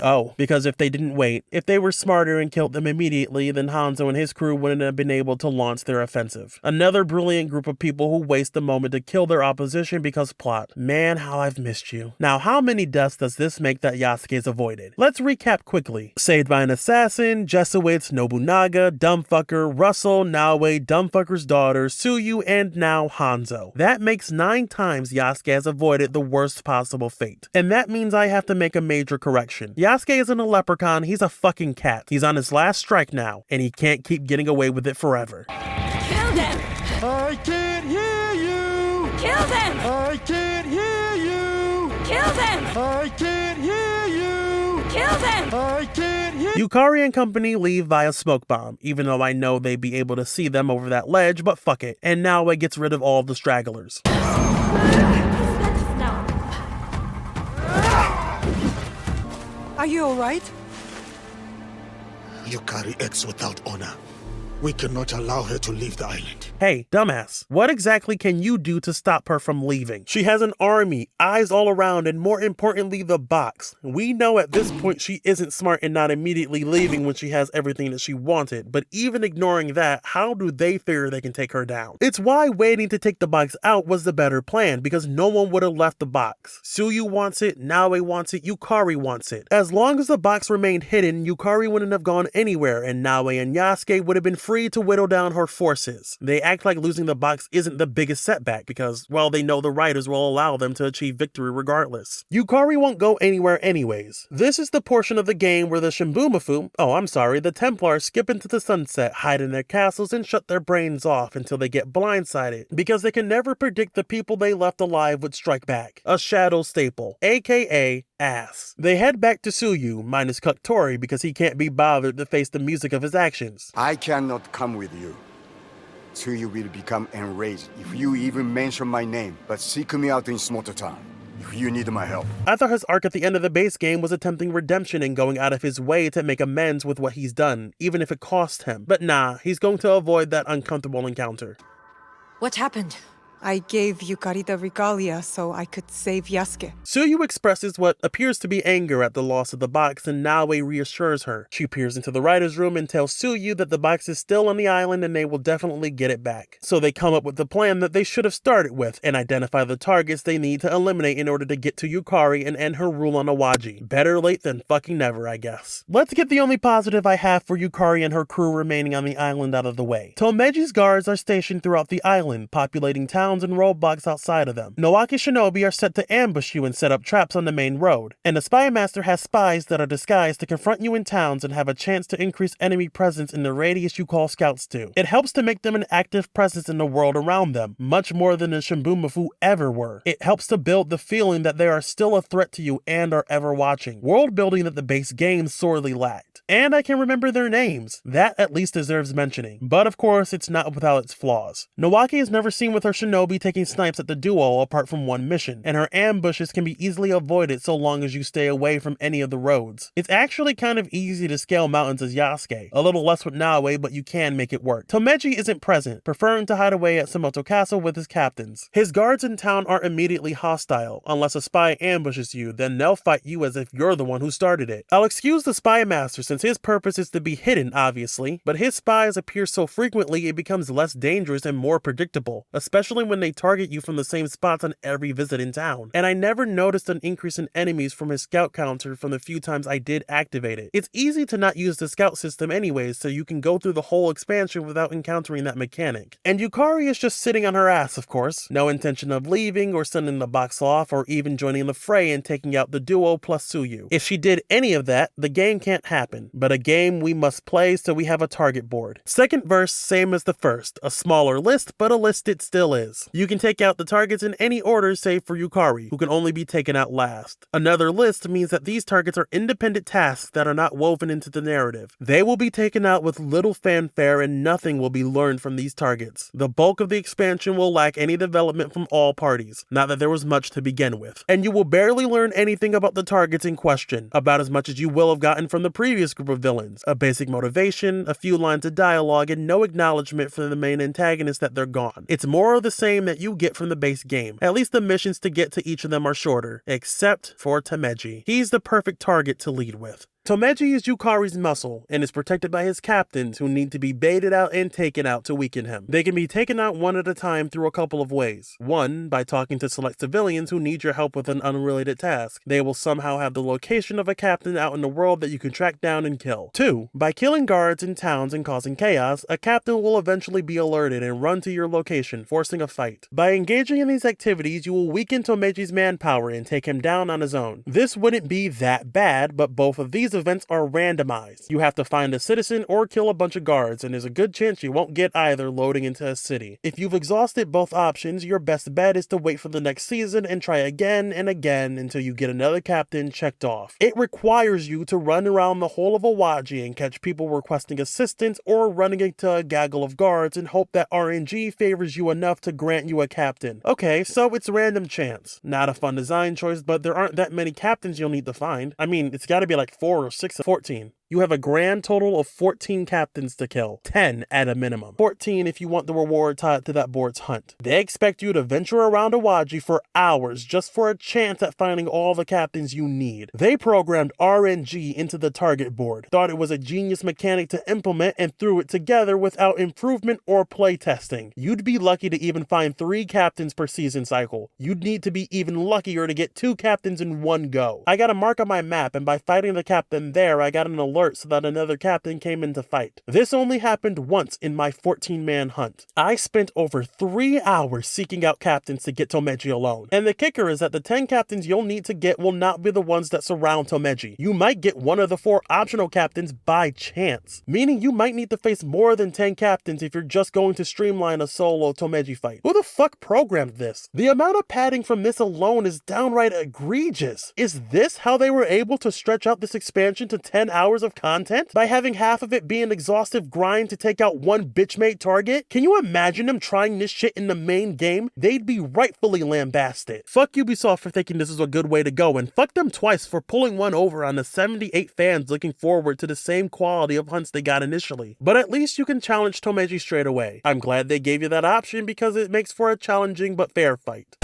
Oh, because if they didn't wait, if they were smarter and killed them immediately, then Hanzo and his crew wouldn't have been able to launch their offensive. Another brilliant group of people who waste a moment to kill their opposition because plot. Man, how I've missed you. Now, how many deaths does this make that Yasuke's avoided? Let's recap quickly. Saved by an assassin, Jesuits, Nobunaga, Dumbfucker, Russell, Naoe, Dumbfucker's daughter, Tsuyu, and now Hanzo. That makes 9 times Yasuke has avoided the worst possible fate. And that means I have to make a major correction. Yasuke isn't a leprechaun, he's a fucking cat. He's on his last strike now, and he can't keep getting away with it forever. Kill them! I can't hear you! Kill them! I can't hear you! Kill them! I can't hear you! Kill them! I can't hear Yukari and company leave via smoke bomb, even though I know they'd be able to see them over that ledge, but fuck it. And now it gets rid of all the stragglers. Are you alright? Yukari acts without honor. We cannot allow her to leave the island. Hey, dumbass, what exactly can you do to stop her from leaving? She has an army, eyes all around, and more importantly, the box. We know at this point she isn't smart and not immediately leaving when she has everything that she wanted, but even ignoring that, how do they figure they can take her down? It's why waiting to take the box out was the better plan, because no one would have left the box. Tsuyu wants it, Naoe wants it, Yukari wants it. As long as the box remained hidden, Yukari wouldn't have gone anywhere, and Naoe and Yasuke would have been free to whittle down her forces. They act like losing the box isn't the biggest setback because, well, they know the writers will allow them to achieve victory regardless. Yukari won't go anywhere anyways. This is the portion of the game where the the Templars skip into the sunset, hide in their castles, and shut their brains off until they get blindsided because they can never predict the people they left alive would strike back. A shadow staple, aka ass. They head back to Tsuyu, minus Koktori because he can't be bothered to face the music of his actions. I cannot come with you. Tsuyu will become enraged if you even mention my name, but seek me out in Smoto Town if you need my help. I thought his arc at the end of the base game was attempting redemption and going out of his way to make amends with what he's done, even if it cost him. But nah, he's going to avoid that uncomfortable encounter. What happened? I gave Yukari the regalia so I could save Yasuke. Tsuyu expresses what appears to be anger at the loss of the box, and Naoe reassures her. She peers into the writer's room and tells Tsuyu that the box is still on the island and they will definitely get it back. So they come up with the plan that they should have started with and identify the targets they need to eliminate in order to get to Yukari and end her rule on Awaji. Better late than fucking never, I guess. Let's get the only positive I have for Yukari and her crew remaining on the island out of the way. Tomeji's guards are stationed throughout the island, populating towns and roadblocks outside of them. Nowaki shinobi are set to ambush you and set up traps on the main road, and the spy master has spies that are disguised to confront you in towns and have a chance to increase enemy presence in the radius you call scouts to. It helps to make them an active presence in the world around them, much more than the Shimbumafu ever were. It helps to build the feeling that they are still a threat to you and are ever watching. World building that the base game sorely lacked. And I can remember their names. That at least deserves mentioning. But of course, it's not without its flaws. Nowaki is never seen with her shinobi shinobi taking snipes at the duo apart from one mission, and her ambushes can be easily avoided so long as you stay away from any of the roads. It's actually kind of easy to scale mountains as Yasuke, a little less with Naoe, but you can make it work. Tomeji isn't present, preferring to hide away at Samoto Castle with his captains. His guards in town aren't immediately hostile. Unless a spy ambushes you, then they'll fight you as if you're the one who started it. I'll excuse the spy master since his purpose is to be hidden, obviously, but his spies appear so frequently it becomes less dangerous and more predictable, especially when they target you from the same spots on every visit in town. And I never noticed an increase in enemies from his scout counter from the few times I did activate it. It's easy to not use the scout system anyways, so you can go through the whole expansion without encountering that mechanic. And Yukari is just sitting on her ass, of course. No intention of leaving or sending the box off or even joining the fray and taking out the duo plus Tsuyu. If she did any of that, the game can't happen. But a game we must play, so we have a target board. Second verse, same as the first. A smaller list, but a list it still is. You can take out the targets in any order save for Yukari, who can only be taken out last. Another list means that these targets are independent tasks that are not woven into the narrative. They will be taken out with little fanfare and nothing will be learned from these targets. The bulk of the expansion will lack any development from all parties, not that there was much to begin with. And you will barely learn anything about the targets in question, about as much as you will have gotten from the previous group of villains. A basic motivation, a few lines of dialogue, and no acknowledgement from the main antagonist that they're gone. It's more of the same that you get from the base game. At least the missions to get to each of them are shorter, except for Tomeji. He's the perfect target to lead with. Tomeji is Yukari's muscle and is protected by his captains who need to be baited out and taken out to weaken him. They can be taken out one at a time through a couple of ways. One, by talking to select civilians who need your help with an unrelated task. They will somehow have the location of a captain out in the world that you can track down and kill. Two, by killing guards in towns and causing chaos, a captain will eventually be alerted and run to your location, forcing a fight. By engaging in these activities, you will weaken Tomeji's manpower and take him down on his own. This wouldn't be that bad, but both of these events are randomized. You have to find a citizen or kill a bunch of guards, and there's a good chance you won't get either loading into a city. If you've exhausted both options, your best bet is to wait for the next season and try again and again until you get another captain checked off. It requires you to run around the whole of Awaji and catch people requesting assistance or running into a gaggle of guards and hope that RNG favors you enough to grant you a captain. Okay, so it's random chance. Not a fun design choice, but there aren't that many captains you'll need to find. I mean, it's gotta be like 4 or 6 of 14. You have a grand total of 14 captains to kill, 10 at a minimum. 14 if you want the reward tied to that board's hunt. They expect you to venture around Awaji for hours just for a chance at finding all the captains you need. They programmed RNG into the target board, thought it was a genius mechanic to implement, and threw it together without improvement or playtesting. You'd be lucky to even find 3 captains per season cycle. You'd need to be even luckier to get 2 captains in one go. I got a mark on my map, and by fighting the captain there, I got an alert so that another captain came in to fight. This only happened once in my 14-man hunt. I spent over 3 hours seeking out captains to get Tomeji alone. And the kicker is that the 10 captains you'll need to get will not be the ones that surround Tomeji. You might get one of the 4 optional captains by chance, meaning you might need to face more than 10 captains if you're just going to streamline a solo Tomeji fight. Who the fuck programmed this? The amount of padding from this alone is downright egregious. Is this how they were able to stretch out this expansion to 10 hours of content? By having half of it be an exhaustive grind to take out one bitch-made target? Can you imagine them trying this shit in the main game? They'd be rightfully lambasted. Fuck Ubisoft for thinking this is a good way to go, and fuck them twice for pulling one over on the 78 fans looking forward to the same quality of hunts they got initially. But at least you can challenge Tomeji straight away. I'm glad they gave you that option because it makes for a challenging but fair fight.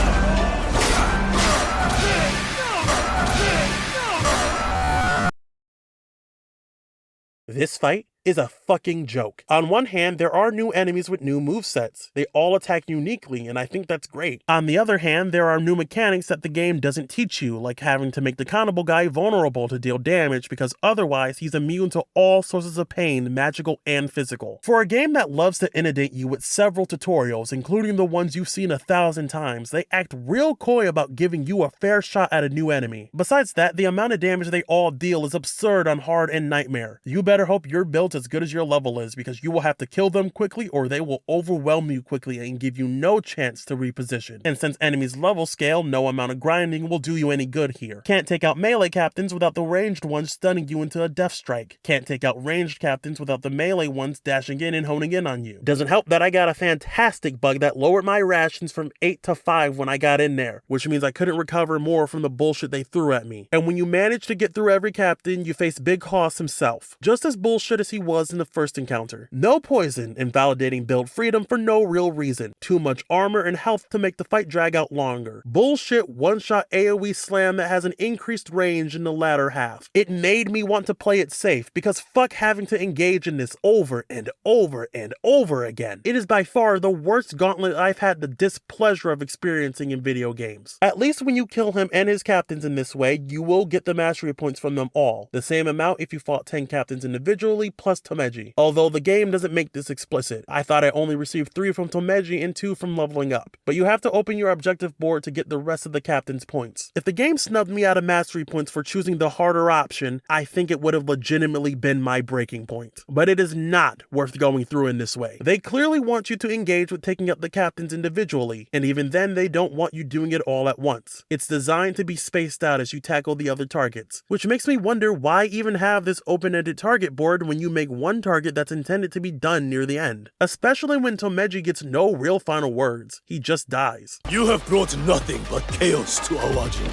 This fight is a fucking joke. On one hand, there are new enemies with new movesets. They all attack uniquely, and I think that's great. On the other hand, there are new mechanics that the game doesn't teach you, like having to make the Cannibal guy vulnerable to deal damage because otherwise he's immune to all sources of pain, magical and physical. For a game that loves to inundate you with several tutorials, including the ones you've seen 1,000 times, they act real coy about giving you a fair shot at a new enemy. Besides that, the amount of damage they all deal is absurd on hard and nightmare. You better hope your build built as good as your level is, because you will have to kill them quickly or they will overwhelm you quickly and give you no chance to reposition. And since enemies level scale, no amount of grinding will do you any good here. Can't take out melee captains without the ranged ones stunning you into a death strike. Can't take out ranged captains without the melee ones dashing in and honing in on you. Doesn't help that I got a fantastic bug that lowered my rations from 8 to 5 when I got in there, which means I couldn't recover more from the bullshit they threw at me. And when you manage to get through every captain, you face Big Hoss himself, just as bullshit as he was in the first encounter. No poison, invalidating build freedom for no real reason. Too much armor and health to make the fight drag out longer. Bullshit one-shot AoE slam that has an increased range in the latter half. It made me want to play it safe, because fuck having to engage in this over and over and over again. It is by far the worst gauntlet I've had the displeasure of experiencing in video games. At least when you kill him and his captains in this way, you will get the mastery points from them all. The same amount if you fought 10 captains individually plus Tomeji. Although the game doesn't make this explicit. I thought I only received 3 from Tomeji and 2 from leveling up. But you have to open your objective board to get the rest of the captain's points. If the game snubbed me out of mastery points for choosing the harder option, I think it would have legitimately been my breaking point. But it is not worth going through in this way. They clearly want you to engage with taking up the captains individually, and even then they don't want you doing it all at once. It's designed to be spaced out as you tackle the other targets, which makes me wonder why even have this open-ended target board when you make one target that's intended to be done near the end. Especially when Tomeji gets no real final words. He just dies. You have brought nothing but chaos to Awaji.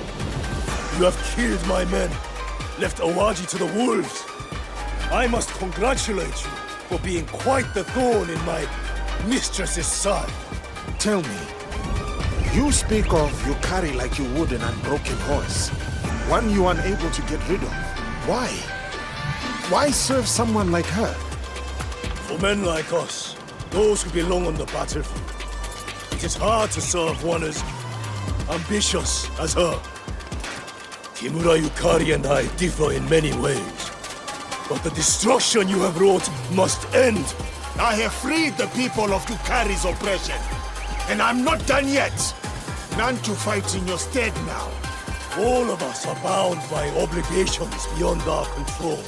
You have killed my men, left Awaji to the wolves. I must congratulate you for being quite the thorn in my mistress's side. Tell me, you speak of Yukari like you would an unbroken horse, one you are unable to get rid of. Why? Why serve someone like her? For men like us, those who belong on the battlefield, it is hard to serve one as ambitious as her. Kimura Yukari and I differ in many ways, but the destruction you have wrought must end. I have freed the people of Yukari's oppression, and I'm not done yet. None to fight in your stead now. All of us are bound by obligations beyond our control,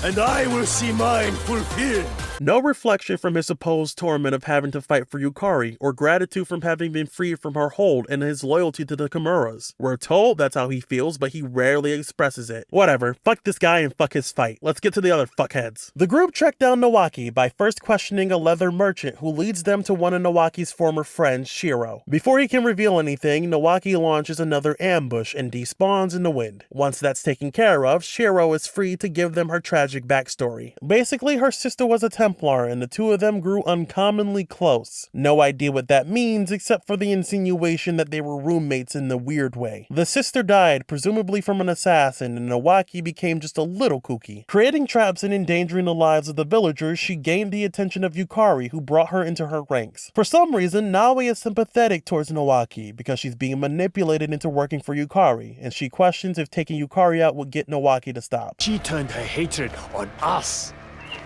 and I will see mine fulfilled. No reflection from his supposed torment of having to fight for Yukari, or gratitude from having been freed from her hold and his loyalty to the Kimuras. We're told that's how he feels, but he rarely expresses it. Whatever, fuck this guy and fuck his fight. Let's get to the other fuckheads. The group track down Nowaki by first questioning a leather merchant who leads them to one of Nowaki's former friends, Shiro. Before he can reveal anything, Nowaki launches another ambush and despawns in the wind. Once that's taken care of, Shiro is free to give them her tragic backstory. Basically, her sister was a Templar, and the two of them grew uncommonly close. No idea what that means, except for the insinuation that they were roommates in a weird way. The sister died, presumably from an assassin, and Nowaki became just a little kooky. Creating traps and endangering the lives of the villagers, she gained the attention of Yukari, who brought her into her ranks. For some reason, Nawe is sympathetic towards Nowaki, because she's being manipulated into working for Yukari, and she questions if taking Yukari out would get Nowaki to stop. She turned her hatred on us.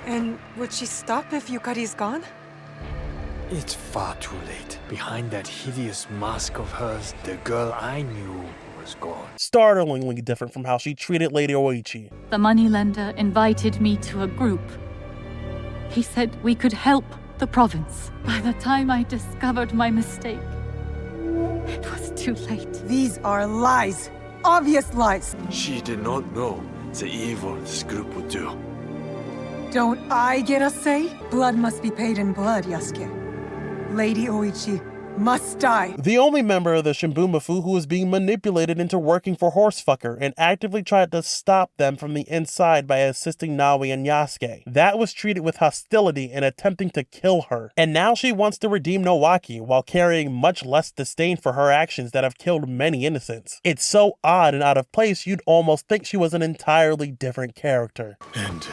And would she stop if Yukari's gone? It's far too late. Behind that hideous mask of hers, the girl I knew was gone. Startlingly different from how she treated Lady Oichi. The moneylender invited me to a group. He said we could help the province. By the time I discovered my mistake, it was too late. These are lies. Obvious lies. She did not know the evil this group would do. Don't I get a say? Blood must be paid in blood, Yasuke. Lady Oichi must die. The only member of the Shimbumafu who was being manipulated into working for Horsefucker and actively tried to stop them from the inside by assisting Nawe and Yasuke. That was treated with hostility and attempting to kill her. And now she wants to redeem Nowaki while carrying much less disdain for her actions that have killed many innocents. It's so odd and out of place you'd almost think she was an entirely different character. And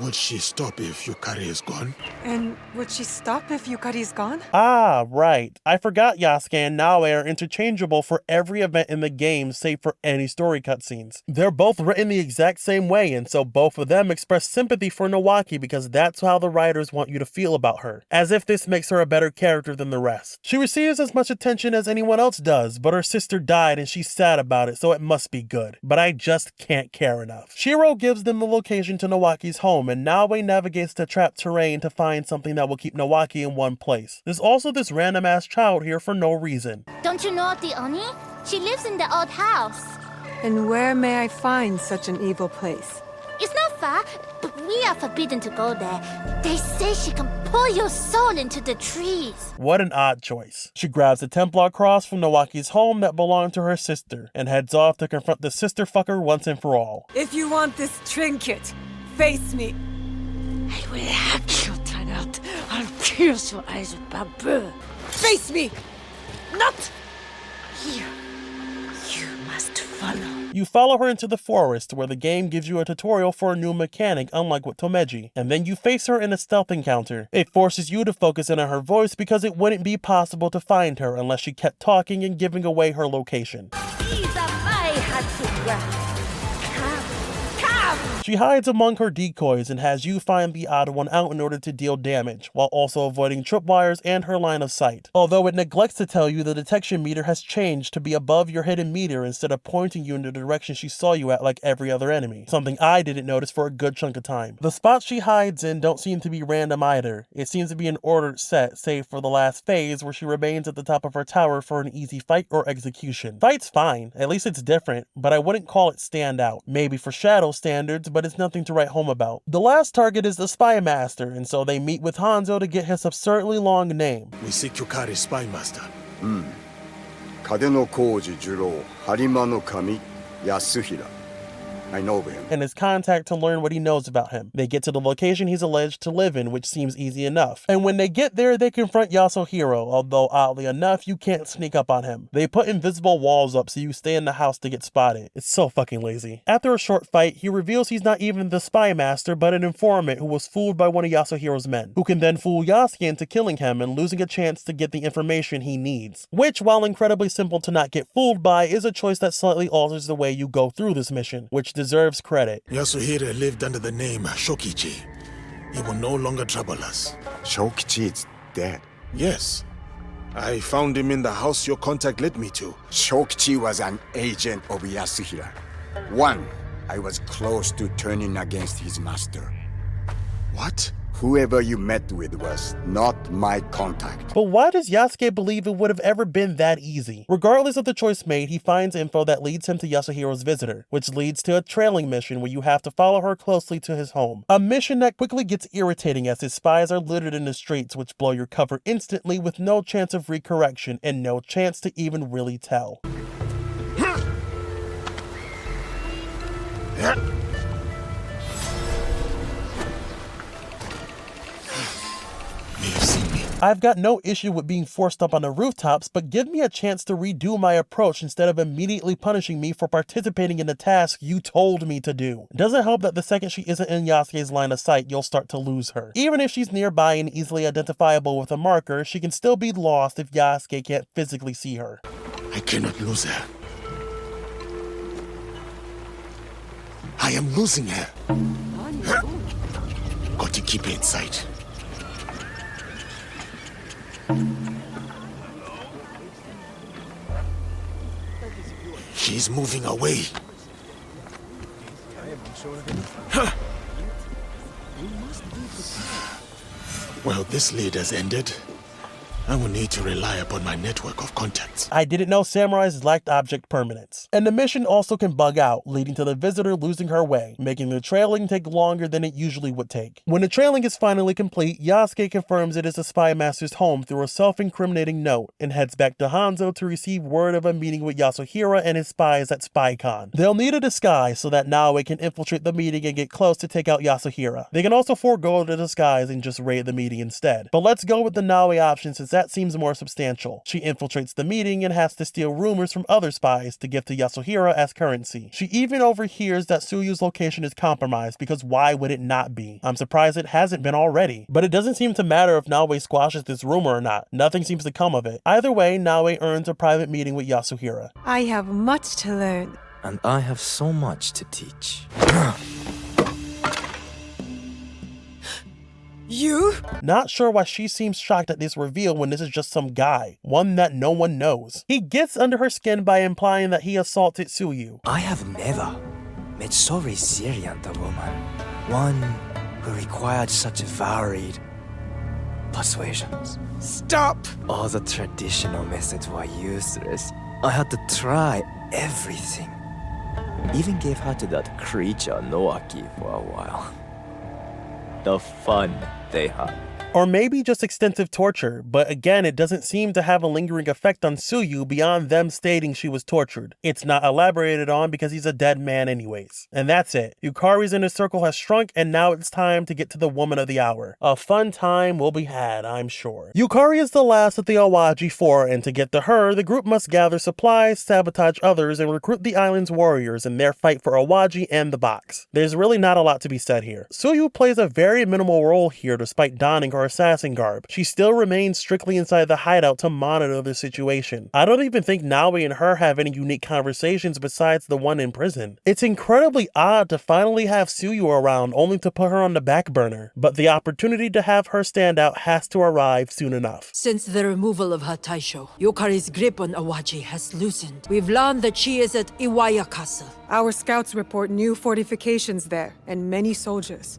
would she stop if Yukari is gone? And would she stop if Yukari's gone? Ah, right. I forgot Yasuke and Nawe are interchangeable for every event in the game save for any story cutscenes. They're both written the exact same way, and so both of them express sympathy for Nowaki because that's how the writers want you to feel about her, as if this makes her a better character than the rest. She receives as much attention as anyone else does, but her sister died and she's sad about it, so it must be good. But I just can't care enough. Shiro gives them the location to Nowaki's home, home, and Naoe navigates the trapped terrain to find something that will keep Nawaki in one place. There's also this random-ass child here for no reason. Don't you know of the Oni? She lives in the old house. And where may I find such an evil place? It's not far, but we are forbidden to go there. They say she can pull your soul into the trees. What an odd choice. She grabs the Templar cross from Nawaki's home that belonged to her sister, and heads off to confront the sister fucker once and for all. If you want this trinket, face me. I will hack your tongue out. I'll pierce your eyes with bamboo. Face me! Not here. You must follow. You follow her into the forest, where the game gives you a tutorial for a new mechanic unlike with Tomeji, and then you face her in a stealth encounter. It forces you to focus in on her voice because it wouldn't be possible to find her unless she kept talking and giving away her location. These are my Hatsuya. She hides among her decoys and has you find the odd one out in order to deal damage, while also avoiding tripwires and her line of sight. Although it neglects to tell you the detection meter has changed to be above your hidden meter instead of pointing you in the direction she saw you at like every other enemy, something I didn't notice for a good chunk of time. The spots she hides in don't seem to be random either. It seems to be an ordered set, save for the last phase where she remains at the top of her tower for an easy fight or execution. Fight's fine, at least it's different, but I wouldn't call it stand out. Maybe for Shadow standards, but it's nothing to write home about. The last target is the Spy Master, and so they meet with Hanzo to get his absurdly long name. We seek Yukari's Spy Master. Kade no Koji Juro, Harima no Kami, Yasuhira. I know him. And his contact to learn what he knows about him. They get to the location he's alleged to live in, which seems easy enough. And when they get there, they confront Yasuhiro, although oddly enough, you can't sneak up on him. They put invisible walls up so you stay in the house to get spotted. It's so fucking lazy. After a short fight, he reveals he's not even the Spy Master, but an informant who was fooled by one of Yasuhiro's men, who can then fool Yasuke into killing him and losing a chance to get the information he needs. Which, while incredibly simple to not get fooled by, is a choice that slightly alters the way you go through this mission, which deserves credit. Yasuhiro lived under the name Shokichi. He will no longer trouble us. Shokichi is dead. Yes. I found him in the house your contact led me to. Shokichi was an agent of Yasuhiro. I was close to turning against his master. What? Whoever you met with was not my contact. But why does Yasuke believe it would have ever been that easy? Regardless of the choice made, he finds info that leads him to Yasuhiro's visitor, which leads to a trailing mission where you have to follow her closely to his home. A mission that quickly gets irritating as his spies are littered in the streets, which blow your cover instantly with no chance of recorrection and no chance to even really tell. I've got no issue with being forced up on the rooftops, but give me a chance to redo my approach instead of immediately punishing me for participating in the task you told me to do. It doesn't help that the second she isn't in Yasuke's line of sight, you'll start to lose her. Even if she's nearby and easily identifiable with a marker, she can still be lost if Yasuke can't physically see her. I cannot lose her. I am losing her. Got to keep her in sight. She's moving away. Well, this lead has ended. I will need to rely upon my network of contacts. I didn't know samurais lacked object permanence. And the mission also can bug out, leading to the visitor losing her way, making the trailing take longer than it usually would take. When the trailing is finally complete, Yasuke confirms it is the Spy Master's home through a self-incriminating note, and heads back to Hanzo to receive word of a meeting with Yasuhiro and his spies at SpyCon. They'll need a disguise so that Naoe can infiltrate the meeting and get close to take out Yasuhiro. They can also forego the disguise and just raid the meeting instead. But let's go with the Naoe option since that seems more substantial. She infiltrates the meeting and has to steal rumors from other spies to give to Yasuhiro as currency. She even overhears that Tsuyu's location is compromised, because why would it not be? I'm surprised it hasn't been already. But it doesn't seem to matter if Naoe squashes this rumor or not. Nothing seems to come of it. Either way, Naoe earns a private meeting with Yasuhiro. I have much to learn. And I have so much to teach. You? Not sure why she seems shocked at this reveal when this is just some guy, one that no one knows. He gets under her skin by implying that he assaulted Tsuyu. I have never met so resilient a woman. One who required such varied persuasions. Stop! All the traditional methods were useless. I had to try everything. Even gave her to that creature Noaki for a while. The fun they had. Or maybe just extensive torture, but again, it doesn't seem to have a lingering effect on Tsuyu beyond them stating she was tortured. It's not elaborated on because he's a dead man anyways. And that's it. Yukari's inner circle has shrunk, and now it's time to get to the woman of the hour. A fun time will be had, I'm sure. Yukari is the last of the Awaji 4, and to get to her, the group must gather supplies, sabotage others, and recruit the island's warriors in their fight for Awaji and the box. There's really not a lot to be said here. Tsuyu plays a very minimal role here despite donning her assassin garb. She still remains strictly inside the hideout to monitor the situation. I don't even think Naoi and her have any unique conversations besides the one in prison. It's incredibly odd to finally have Tsuyu around only to put her on the back burner, but the opportunity to have her stand out has to arrive soon enough. Since the removal of her Taisho, Yukari's grip on Awaji has loosened. We've learned that she is at Iwaya Castle. Our scouts report new fortifications there and many soldiers.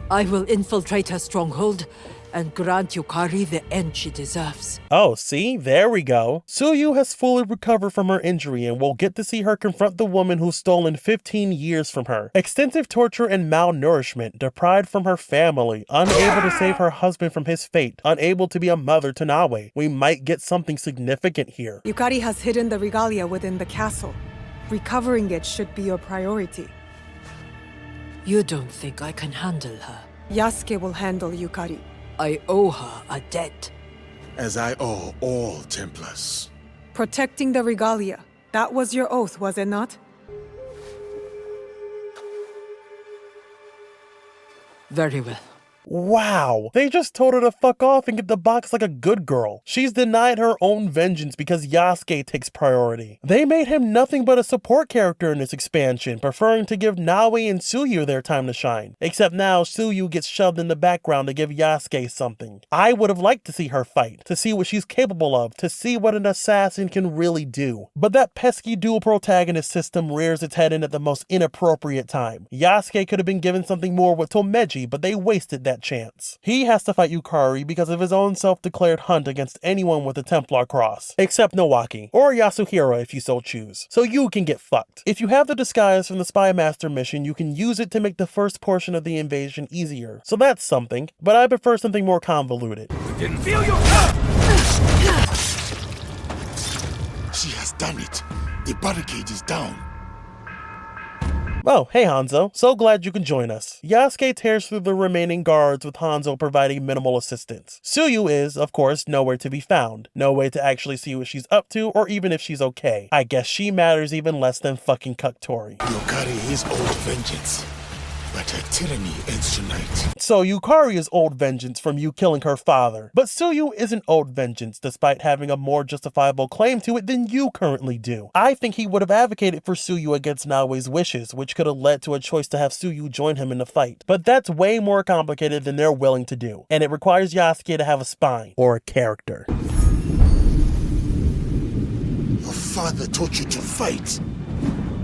I will infiltrate her stronghold and grant Yukari the end she deserves. Oh, see? There we go. Tsuyu has fully recovered from her injury, and we'll get to see her confront the woman who's stolen 15 years from her. Extensive torture and malnourishment, deprived from her family, unable to save her husband from his fate, unable to be a mother to Naoi. We might get something significant here. Yukari has hidden the Regalia within the castle. Recovering it should be your priority. You don't think I can handle her? Yasuke will handle Yukari. I owe her a debt. As I owe all Templars. Protecting the Regalia. That was your oath, was it not? Very well. Wow, they just told her to fuck off and get the box like a good girl. She's denied her own vengeance because Yasuke takes priority. They made him nothing but a support character in this expansion, preferring to give Naoi and Tsuyu their time to shine. Except now Tsuyu gets shoved in the background to give Yasuke something. I would have liked to see her fight, to see what she's capable of, to see what an assassin can really do. But that pesky dual protagonist system rears its head in at the most inappropriate time. Yasuke could have been given something more with Tomeji, but they wasted that chance. He has to fight Yukari because of his own self-declared hunt against anyone with a Templar cross, except Nowaki, or Yasuhira if you so choose. So you can get fucked. If you have the disguise from the Spy Master mission, you can use it to make the first portion of the invasion easier. So that's something, but I prefer something more convoluted. Didn't feel your She has done it. The barricade is down. Oh, hey Hanzo, so glad you can join us. Yasuke tears through the remaining guards with Hanzo providing minimal assistance. Tsuyu is, of course, nowhere to be found. No way to actually see what she's up to or even if she's okay. I guess she matters even less than fucking Kaktori. Yukari is old vengeance, but her tyranny ends tonight. So Yukari is old vengeance from you killing her father, but Tsuyu isn't old vengeance despite having a more justifiable claim to it than you currently do. I think he would have advocated for Tsuyu against Naoi's wishes, which could have led to a choice to have Tsuyu join him in the fight. But that's way more complicated than they're willing to do, and it requires Yasuke to have a spine, or a character. Your father taught you to fight.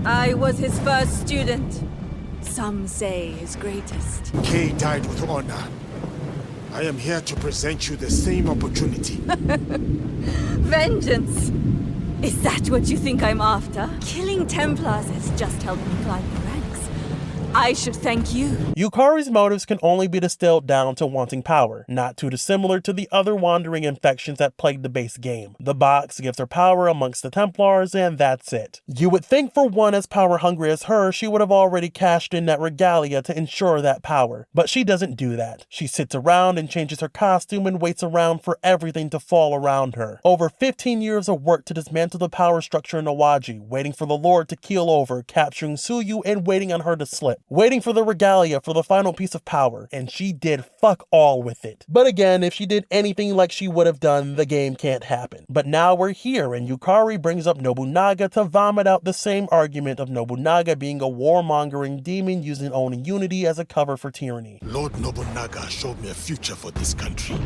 I was his first student. Some say his greatest. Kay died with honor. I am here to present you the same opportunity. Vengeance! Is that what you think I'm after? Killing Templars has just helped me climb the ranks. I should thank you. Yukari's motives can only be distilled down to wanting power, not too dissimilar to the other wandering infections that plague the base game. The box gives her power amongst the Templars, and that's it. You would think for one as power-hungry as her, she would have already cashed in that Regalia to ensure that power. But she doesn't do that. She sits around and changes her costume and waits around for everything to fall around her. Over 15 years of work to dismantle the power structure in Awaji, waiting for the Lord to keel over, capturing Tsuyu and waiting on her to slip. Waiting for the Regalia for the final piece of power, and she did fuck all with it. But again, if she did anything like she would have done, the game can't happen. But now we're here, and Yukari brings up Nobunaga to vomit out the same argument of Nobunaga being a warmongering demon using owning unity as a cover for tyranny. Lord Nobunaga showed me a future for this country.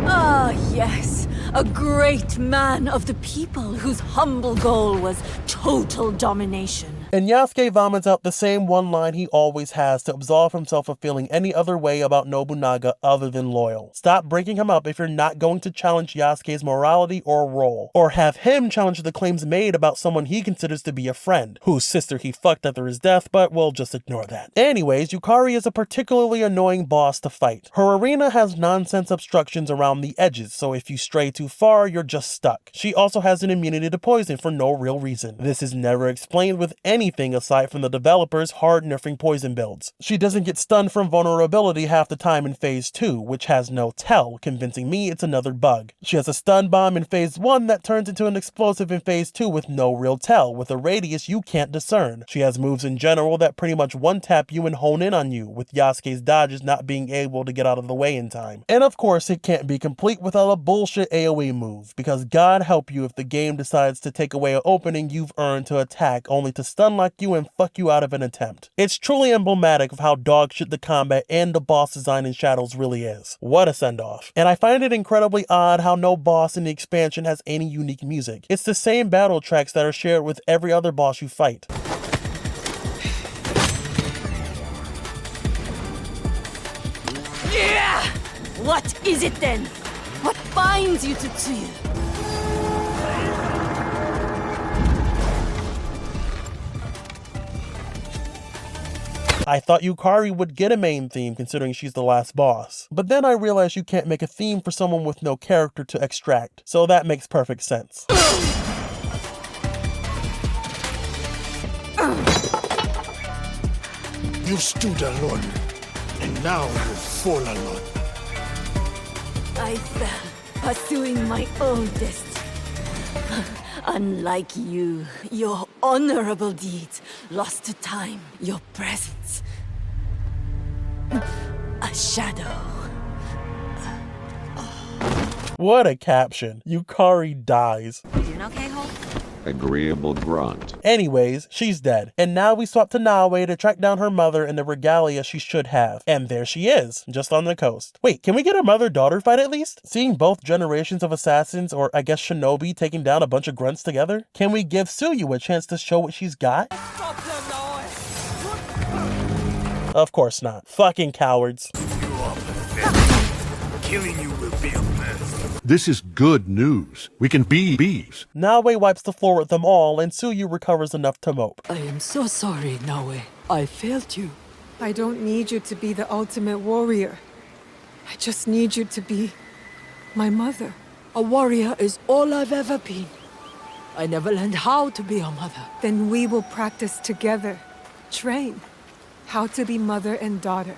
Ah, yes. A great man of the people whose humble goal was total domination. And Yasuke vomits out the same one line he always has to absolve himself of feeling any other way about Nobunaga other than loyal. Stop breaking him up if you're not going to challenge Yasuke's morality or role, or have him challenge the claims made about someone he considers to be a friend, whose sister he fucked after his death, but we'll just ignore that. Anyways, Yukari is a particularly annoying boss to fight. Her arena has nonsense obstructions around the edges, so if you stray too far, you're just stuck. She also has an immunity to poison for no real reason. This is never explained with anything aside from the developers hard-nerfing poison builds. She doesn't get stunned from vulnerability half the time in Phase 2, which has no tell, convincing me it's another bug. She has a stun bomb in Phase 1 that turns into an explosive in Phase 2 with no real tell, with a radius you can't discern. She has moves in general that pretty much one-tap you and hone in on you, with Yasuke's dodges not being able to get out of the way in time. And of course, it can't be complete without a bullshit AoE move, because God help you if the game decides to take away an opening you've earned to attack only to stun lock you and fuck you out of an attempt. It's truly emblematic of how dogshit the combat and the boss design in Shadows really is. What a send-off. And I find it incredibly odd how no boss in the expansion has any unique music. It's the same battle tracks that are shared with every other boss you fight. Yeah! What is it then? What binds you to Tsuyu? I thought Yukari would get a main theme considering she's the last boss. But then I realized you can't make a theme for someone with no character to extract, so that makes perfect sense. You stood alone, and now you fall alone. I fell, pursuing my own destiny. Unlike you, your honorable deeds lost to time, your presence. A shadow. What a caption. Yukari dies. Doing okay, Hulk? Agreeable grunt. Anyways, she's dead. And now we swap to Nawe to track down her mother and the regalia she should have. And there she is, just on the coast. Wait, can we get a mother-daughter fight at least? Seeing both generations of assassins, or I guess shinobi, taking down a bunch of grunts together? Can we give Tsuyu a chance to show what she's got? Of course not. Fucking cowards. You are pathetic. Killing you will be a mess. This is good news. We can be bees. Nawe wipes the floor with them all, and Tsuyu recovers enough to mope. I am so sorry, Nawe. I failed you. I don't need you to be the ultimate warrior. I just need you to be my mother. A warrior is all I've ever been. I never learned how to be a mother. Then we will practice together. Train how to be mother and daughter.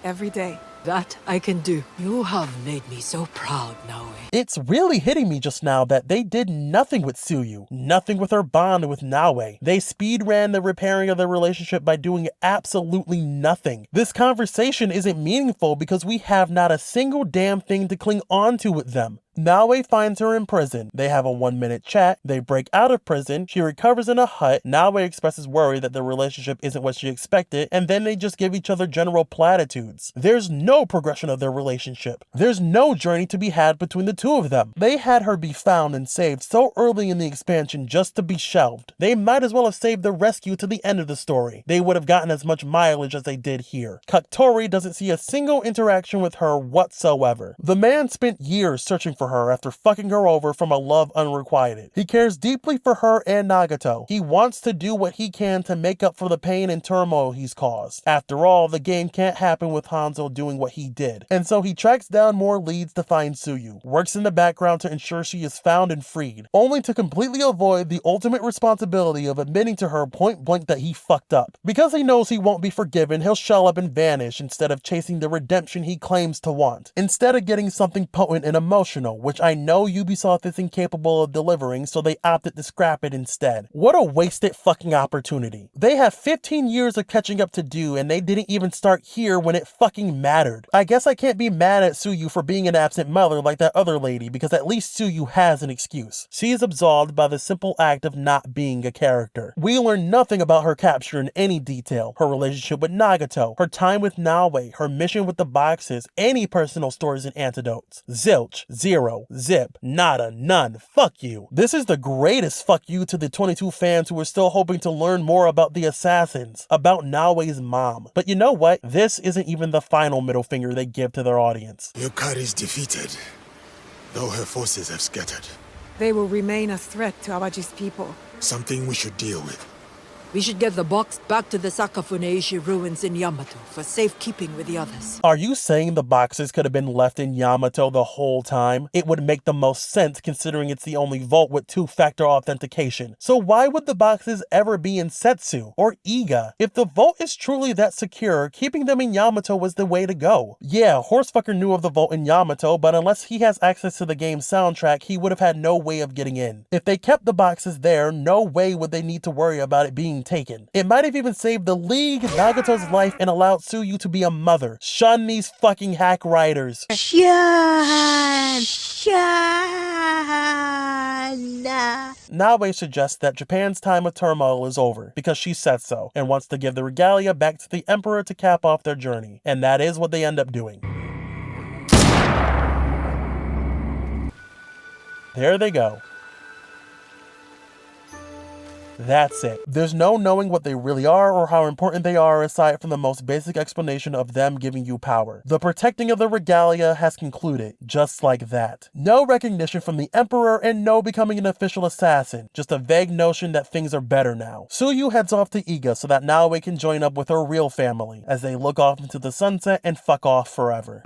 Every day. That I can do. You have made me so proud, Nawe. It's really hitting me just now that they did nothing with Tsuyu, nothing with her bond with Nawe. They speed ran the repairing of their relationship by doing absolutely nothing. This conversation isn't meaningful because we have not a single damn thing to cling on to with them. Nawe finds her in prison. They have a 1-minute chat. They break out of prison. She recovers in a hut. Nawe expresses worry that their relationship isn't what she expected, and then they just give each other general platitudes. There's no progression of their relationship. There's no journey to be had between the two of them. They had her be found and saved so early in the expansion just to be shelved. They might as well have saved the rescue to the end of the story. They would have gotten as much mileage as they did here. Katori doesn't see a single interaction with her whatsoever. The man spent years searching for her after fucking her over from a love unrequited. He cares deeply for her and Nagato. He wants to do what he can to make up for the pain and turmoil he's caused. After all, the game can't happen with Hanzo doing what he did. And so he tracks down more leads to find Tsuyu, works in the background to ensure she is found and freed, only to completely avoid the ultimate responsibility of admitting to her point blank that he fucked up. Because he knows he won't be forgiven, he'll shell up and vanish instead of chasing the redemption he claims to want. Instead of getting something potent and emotional, which I know Ubisoft is incapable of delivering, so they opted to scrap it instead. What a wasted fucking opportunity. They have 15 years of catching up to do, and they didn't even start here when it fucking mattered. I guess I can't be mad at Tsuyu for being an absent mother like that other lady, because at least Tsuyu has an excuse. She is absolved by the simple act of not being a character. We learn nothing about her capture in any detail, her relationship with Nagato, her time with Nawe, her mission with the boxes, any personal stories and antidotes. Zilch. Zero. Zero. Zip. Nada. None. Fuck you. This is the greatest fuck you to the 22 fans who are still hoping to learn more about the assassins, about Naoe's mom. But you know what? This isn't even the final middle finger they give to their audience. Yukari is defeated, though her forces have scattered. They will remain a threat to Awaji's people. Something we should deal with. We should get the box back to the Sakafune ruins in Yamato for safekeeping with the others. Are you saying the boxes could have been left in Yamato the whole time? It would make the most sense considering it's the only vault with two-factor authentication. So why would the boxes ever be in Setsu or Iga? If the vault is truly that secure, keeping them in Yamato was the way to go. Yeah, Horsefucker knew of the vault in Yamato, but unless he has access to the game's soundtrack, he would have had no way of getting in. If they kept the boxes there, no way would they need to worry about it being taken. It might have even saved the League, Nagato's life, and allowed Tsuyu to be a mother. Shun these fucking hack writers. Shun! Naoe suggests that Japan's time of turmoil is over because she said so and wants to give the Regalia back to the Emperor to cap off their journey. And that is what they end up doing. There they go. That's it. There's no knowing what they really are or how important they are aside from the most basic explanation of them giving you power. The protecting of the Regalia has concluded, just like that. No recognition from the Emperor and no becoming an official assassin, just a vague notion that things are better now. Tsuyu heads off to Iga so that Naoe can join up with her real family as they look off into the sunset and fuck off forever.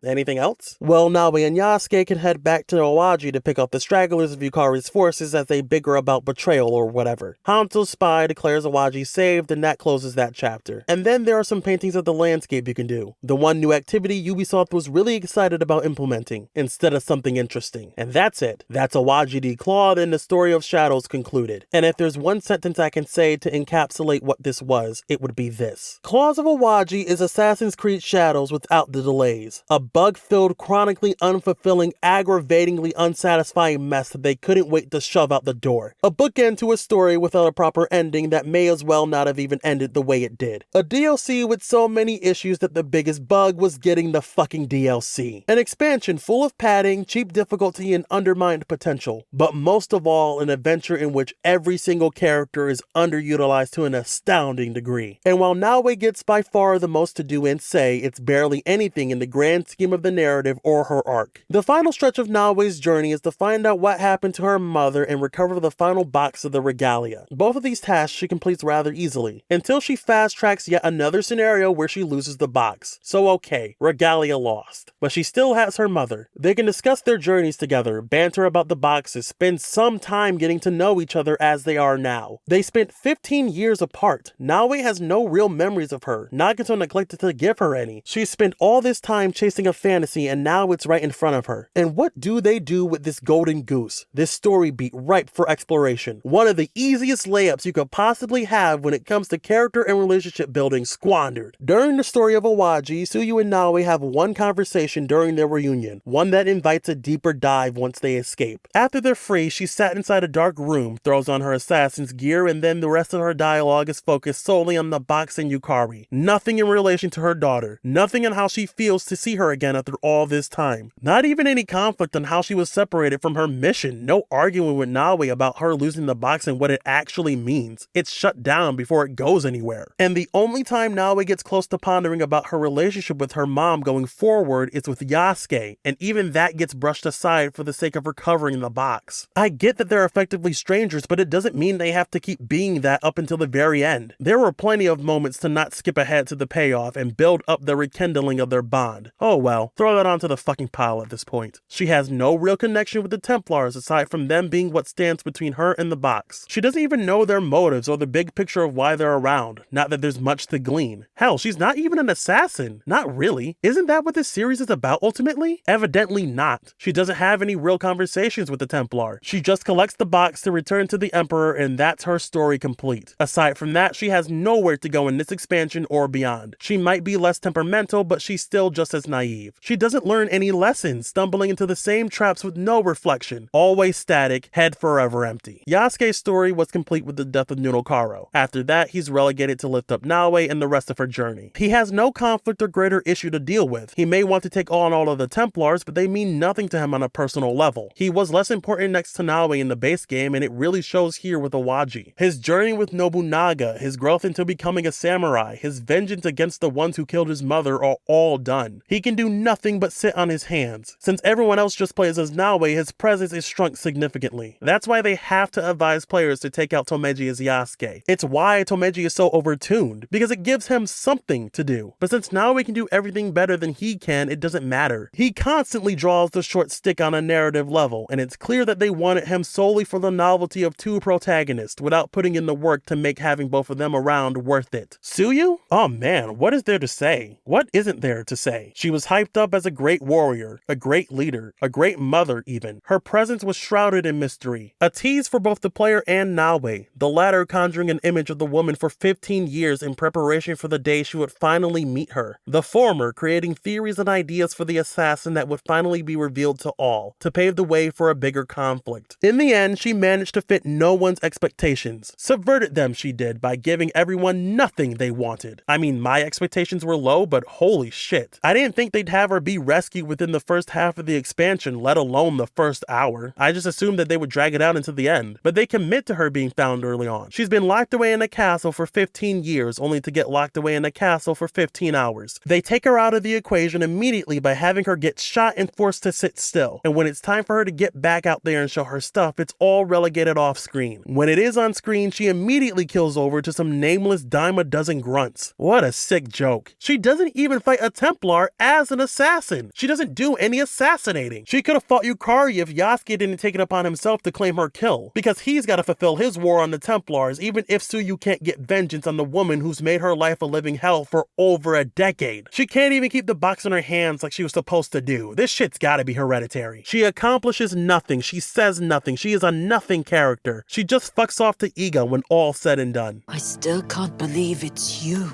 Anything else? Well, Naoe and Yasuke can head back to Awaji to pick up the stragglers of Yukari's forces as they bicker about betrayal or whatever. Hanzo's spy declares Awaji saved, and that closes that chapter. And then there are some paintings of the landscape you can do. The one new activity Ubisoft was really excited about implementing, instead of something interesting. And that's it. That's Awaji declawed and the story of Shadows concluded. And if there's one sentence I can say to encapsulate what this was, it would be this. Claws of Awaji is Assassin's Creed Shadows without the delays. A bug-filled, chronically unfulfilling, aggravatingly unsatisfying mess that they couldn't wait to shove out the door. A bookend to a story without a proper ending that may as well not have even ended the way it did. A DLC with so many issues that the biggest bug was getting the fucking DLC. An expansion full of padding, cheap difficulty, and undermined potential. But most of all, an adventure in which every single character is underutilized to an astounding degree. And while Naoe gets by far the most to do and say, it's barely anything in the grand scheme of the narrative or her arc. The final stretch of Naoe's journey is to find out what happened to her mother and recover the final box of the Regalia. Both of these tasks she completes rather easily, until she fast tracks yet another scenario where she loses the box. So okay, Regalia lost. But she still has her mother. They can discuss their journeys together, banter about the boxes, spend some time getting to know each other as they are now. They spent 15 years apart. Naoe has no real memories of her. Nagato neglected to give her any. She spent all this time chasing a fantasy and now it's right in front of her. And what do they do with this golden goose? This story beat ripe for exploration. One of the easiest layups you could possibly have when it comes to character and relationship building squandered. During the story of Awaji, Tsuyu and Naoe have one conversation during their reunion, one that invites a deeper dive once they escape. After they're free, she sat inside a dark room, throws on her assassin's gear, and then the rest of her dialogue is focused solely on the box and Yukari. Nothing in relation to her daughter. Nothing on how she feels to see her again after all this time. Not even any conflict on how she was separated from her mission. No arguing with Naoe about her losing the box and what it actually means. It's shut down before it goes anywhere. And the only time Naoe gets close to pondering about her relationship with her mom going forward is with Yasuke, and even that gets brushed aside for the sake of recovering the box. I get that they're effectively strangers, but it doesn't mean they have to keep being that up until the very end. There were plenty of moments to not skip ahead to the payoff and build up the rekindling of their bond. Oh well, throw that onto the fucking pile at this point. She has no real connection with the Templars aside from them being what stands between her and the box. She doesn't even know their motives or the big picture of why they're around. Not that there's much to glean. Hell, she's not even an assassin. Not really. Isn't that what this series is about ultimately? Evidently not. She doesn't have any real conversations with the Templar. She just collects the box to return to the Emperor and that's her story complete. Aside from that, she has nowhere to go in this expansion or beyond. She might be less temperamental, but she's still just as naive. naive. She doesn't learn any lessons, stumbling into the same traps with no reflection, always static, head forever empty. Yasuke's story was complete with the death of Nunokaro. After that, he's relegated to lift up Naoe and the rest of her journey. He has no conflict or greater issue to deal with. He may want to take on all of the Templars, but they mean nothing to him on a personal level. He was less important next to Naoe in the base game, and it really shows here with Awaji. His journey with Nobunaga, his growth into becoming a samurai, his vengeance against the ones who killed his mother are all done. He can do nothing but sit on his hands. Since everyone else just plays as Naoe, his presence is shrunk significantly. That's why they have to advise players to take out Tomeji as Yasuke. It's why Tomeji is so overtuned, because it gives him something to do. But since Naoe can do everything better than he can, it doesn't matter. He constantly draws the short stick on a narrative level, and it's clear that they wanted him solely for the novelty of two protagonists without putting in the work to make having both of them around worth it. Tsuyu? Oh man, what is there to say? What isn't there to say? She was hyped up as a great warrior, a great leader, a great mother even. Her presence was shrouded in mystery. A tease for both the player and Naoe, the latter conjuring an image of the woman for 15 years in preparation for the day she would finally meet her. The former creating theories and ideas for the assassin that would finally be revealed to all, to pave the way for a bigger conflict. In the end, she managed to fit no one's expectations. Subverted them, she did, by giving everyone nothing they wanted. I mean, my expectations were low, but holy shit. I didn't think they'd have her be rescued within the first half of the expansion, let alone the first hour. I just assumed that they would drag it out into the end, but they commit to her being found early on. She's been locked away in a castle for 15 years, only to get locked away in a castle for 15 hours. They take her out of the equation immediately by having her get shot and forced to sit still. And when it's time for her to get back out there and show her stuff, it's all relegated off screen. When it is on screen, she immediately kills over to some nameless dime a dozen grunts. What a sick joke. She doesn't even fight a Templar as an assassin. She doesn't do any assassinating. She could have fought Yukari if Yasuke didn't take it upon himself to claim her kill, because he's got to fulfill his war on the Templars, even if Tsuyu can't get vengeance on the woman who's made her life a living hell for over a decade. She can't even keep the box in her hands like she was supposed to do. This shit's gotta be hereditary. She accomplishes nothing. She says nothing. She is a nothing character. She just fucks off to Iga when all's said and done. I still can't believe it's you.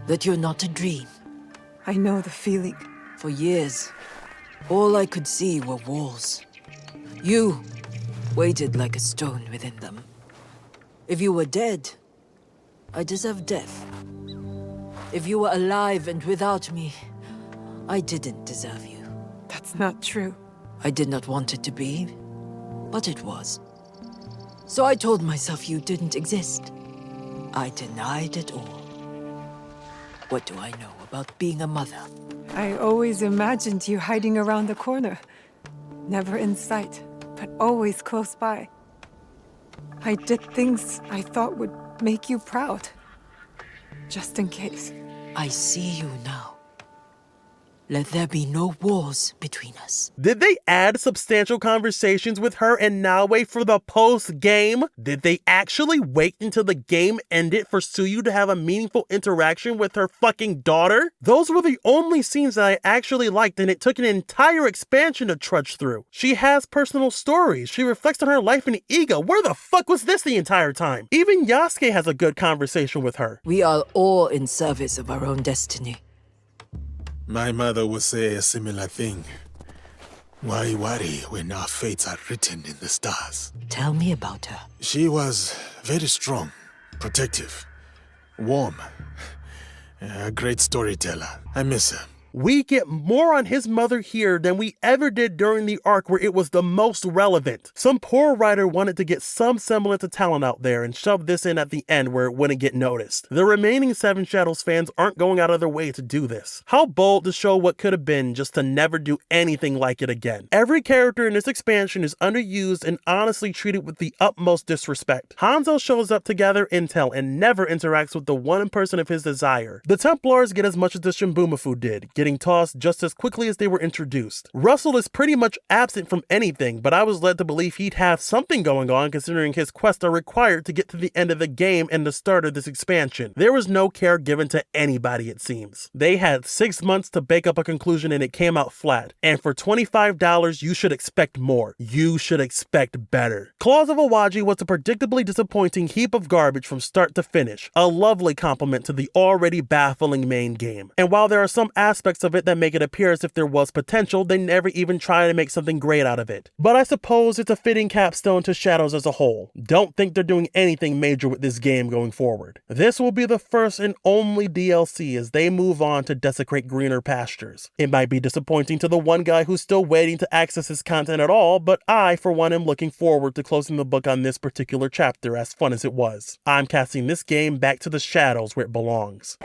That you're not a dream. I know the feeling. For years, all I could see were walls. You waited like a stone within them. If you were dead, I deserved death. If you were alive and without me, I didn't deserve you. That's not true. I did not want it to be, but it was. So I told myself you didn't exist. I denied it all. What do I know about being a mother? I always imagined you hiding around the corner. Never in sight, but always close by. I did things I thought would make you proud. Just in case. I see you now. Let there be no walls between us. Did they add substantial conversations with her and Naoe for the post-game? Did they actually wait until the game ended for Tsuyu to have a meaningful interaction with her fucking daughter? Those were the only scenes that I actually liked, and it took an entire expansion to trudge through. She has personal stories. She reflects on her life in Iga. Where the fuck was this the entire time? Even Yasuke has a good conversation with her. We are all in service of our own destiny. My mother would say a similar thing. Why worry when our fates are written in the stars? Tell me about her. She was very strong, protective, warm, a great storyteller. I miss her. We get more on his mother here than we ever did during the arc where it was the most relevant. Some poor writer wanted to get some semblance of talent out there and shoved this in at the end where it wouldn't get noticed. The remaining Seven Shadows fans aren't going out of their way to do this. How bold to show what could have been just to never do anything like it again. Every character in this expansion is underused and honestly treated with the utmost disrespect. Hanzo shows up to gather intel and never interacts with the one person of his desire. The Templars get as much as the Shimbumafu did, getting tossed just as quickly as they were introduced. Russell is pretty much absent from anything, but I was led to believe he'd have something going on considering his quests are required to get to the end of the game and the start of this expansion. There was no care given to anybody, it seems. They had 6 months to bake up a conclusion and it came out flat. And for $25, you should expect more. You should expect better. Claws of Awaji was a predictably disappointing heap of garbage from start to finish. A lovely compliment to the already baffling main game. And while there are some aspects aspects of it that make it appear as if there was potential, they never even try to make something great out of it. But I suppose it's a fitting capstone to Shadows as a whole. Don't think they're doing anything major with this game going forward. This will be the first and only DLC as they move on to desecrate greener pastures. It might be disappointing to the one guy who's still waiting to access his content at all, but I, for one, am looking forward to closing the book on this particular chapter, as fun as it was. I'm casting this game back to the shadows where it belongs.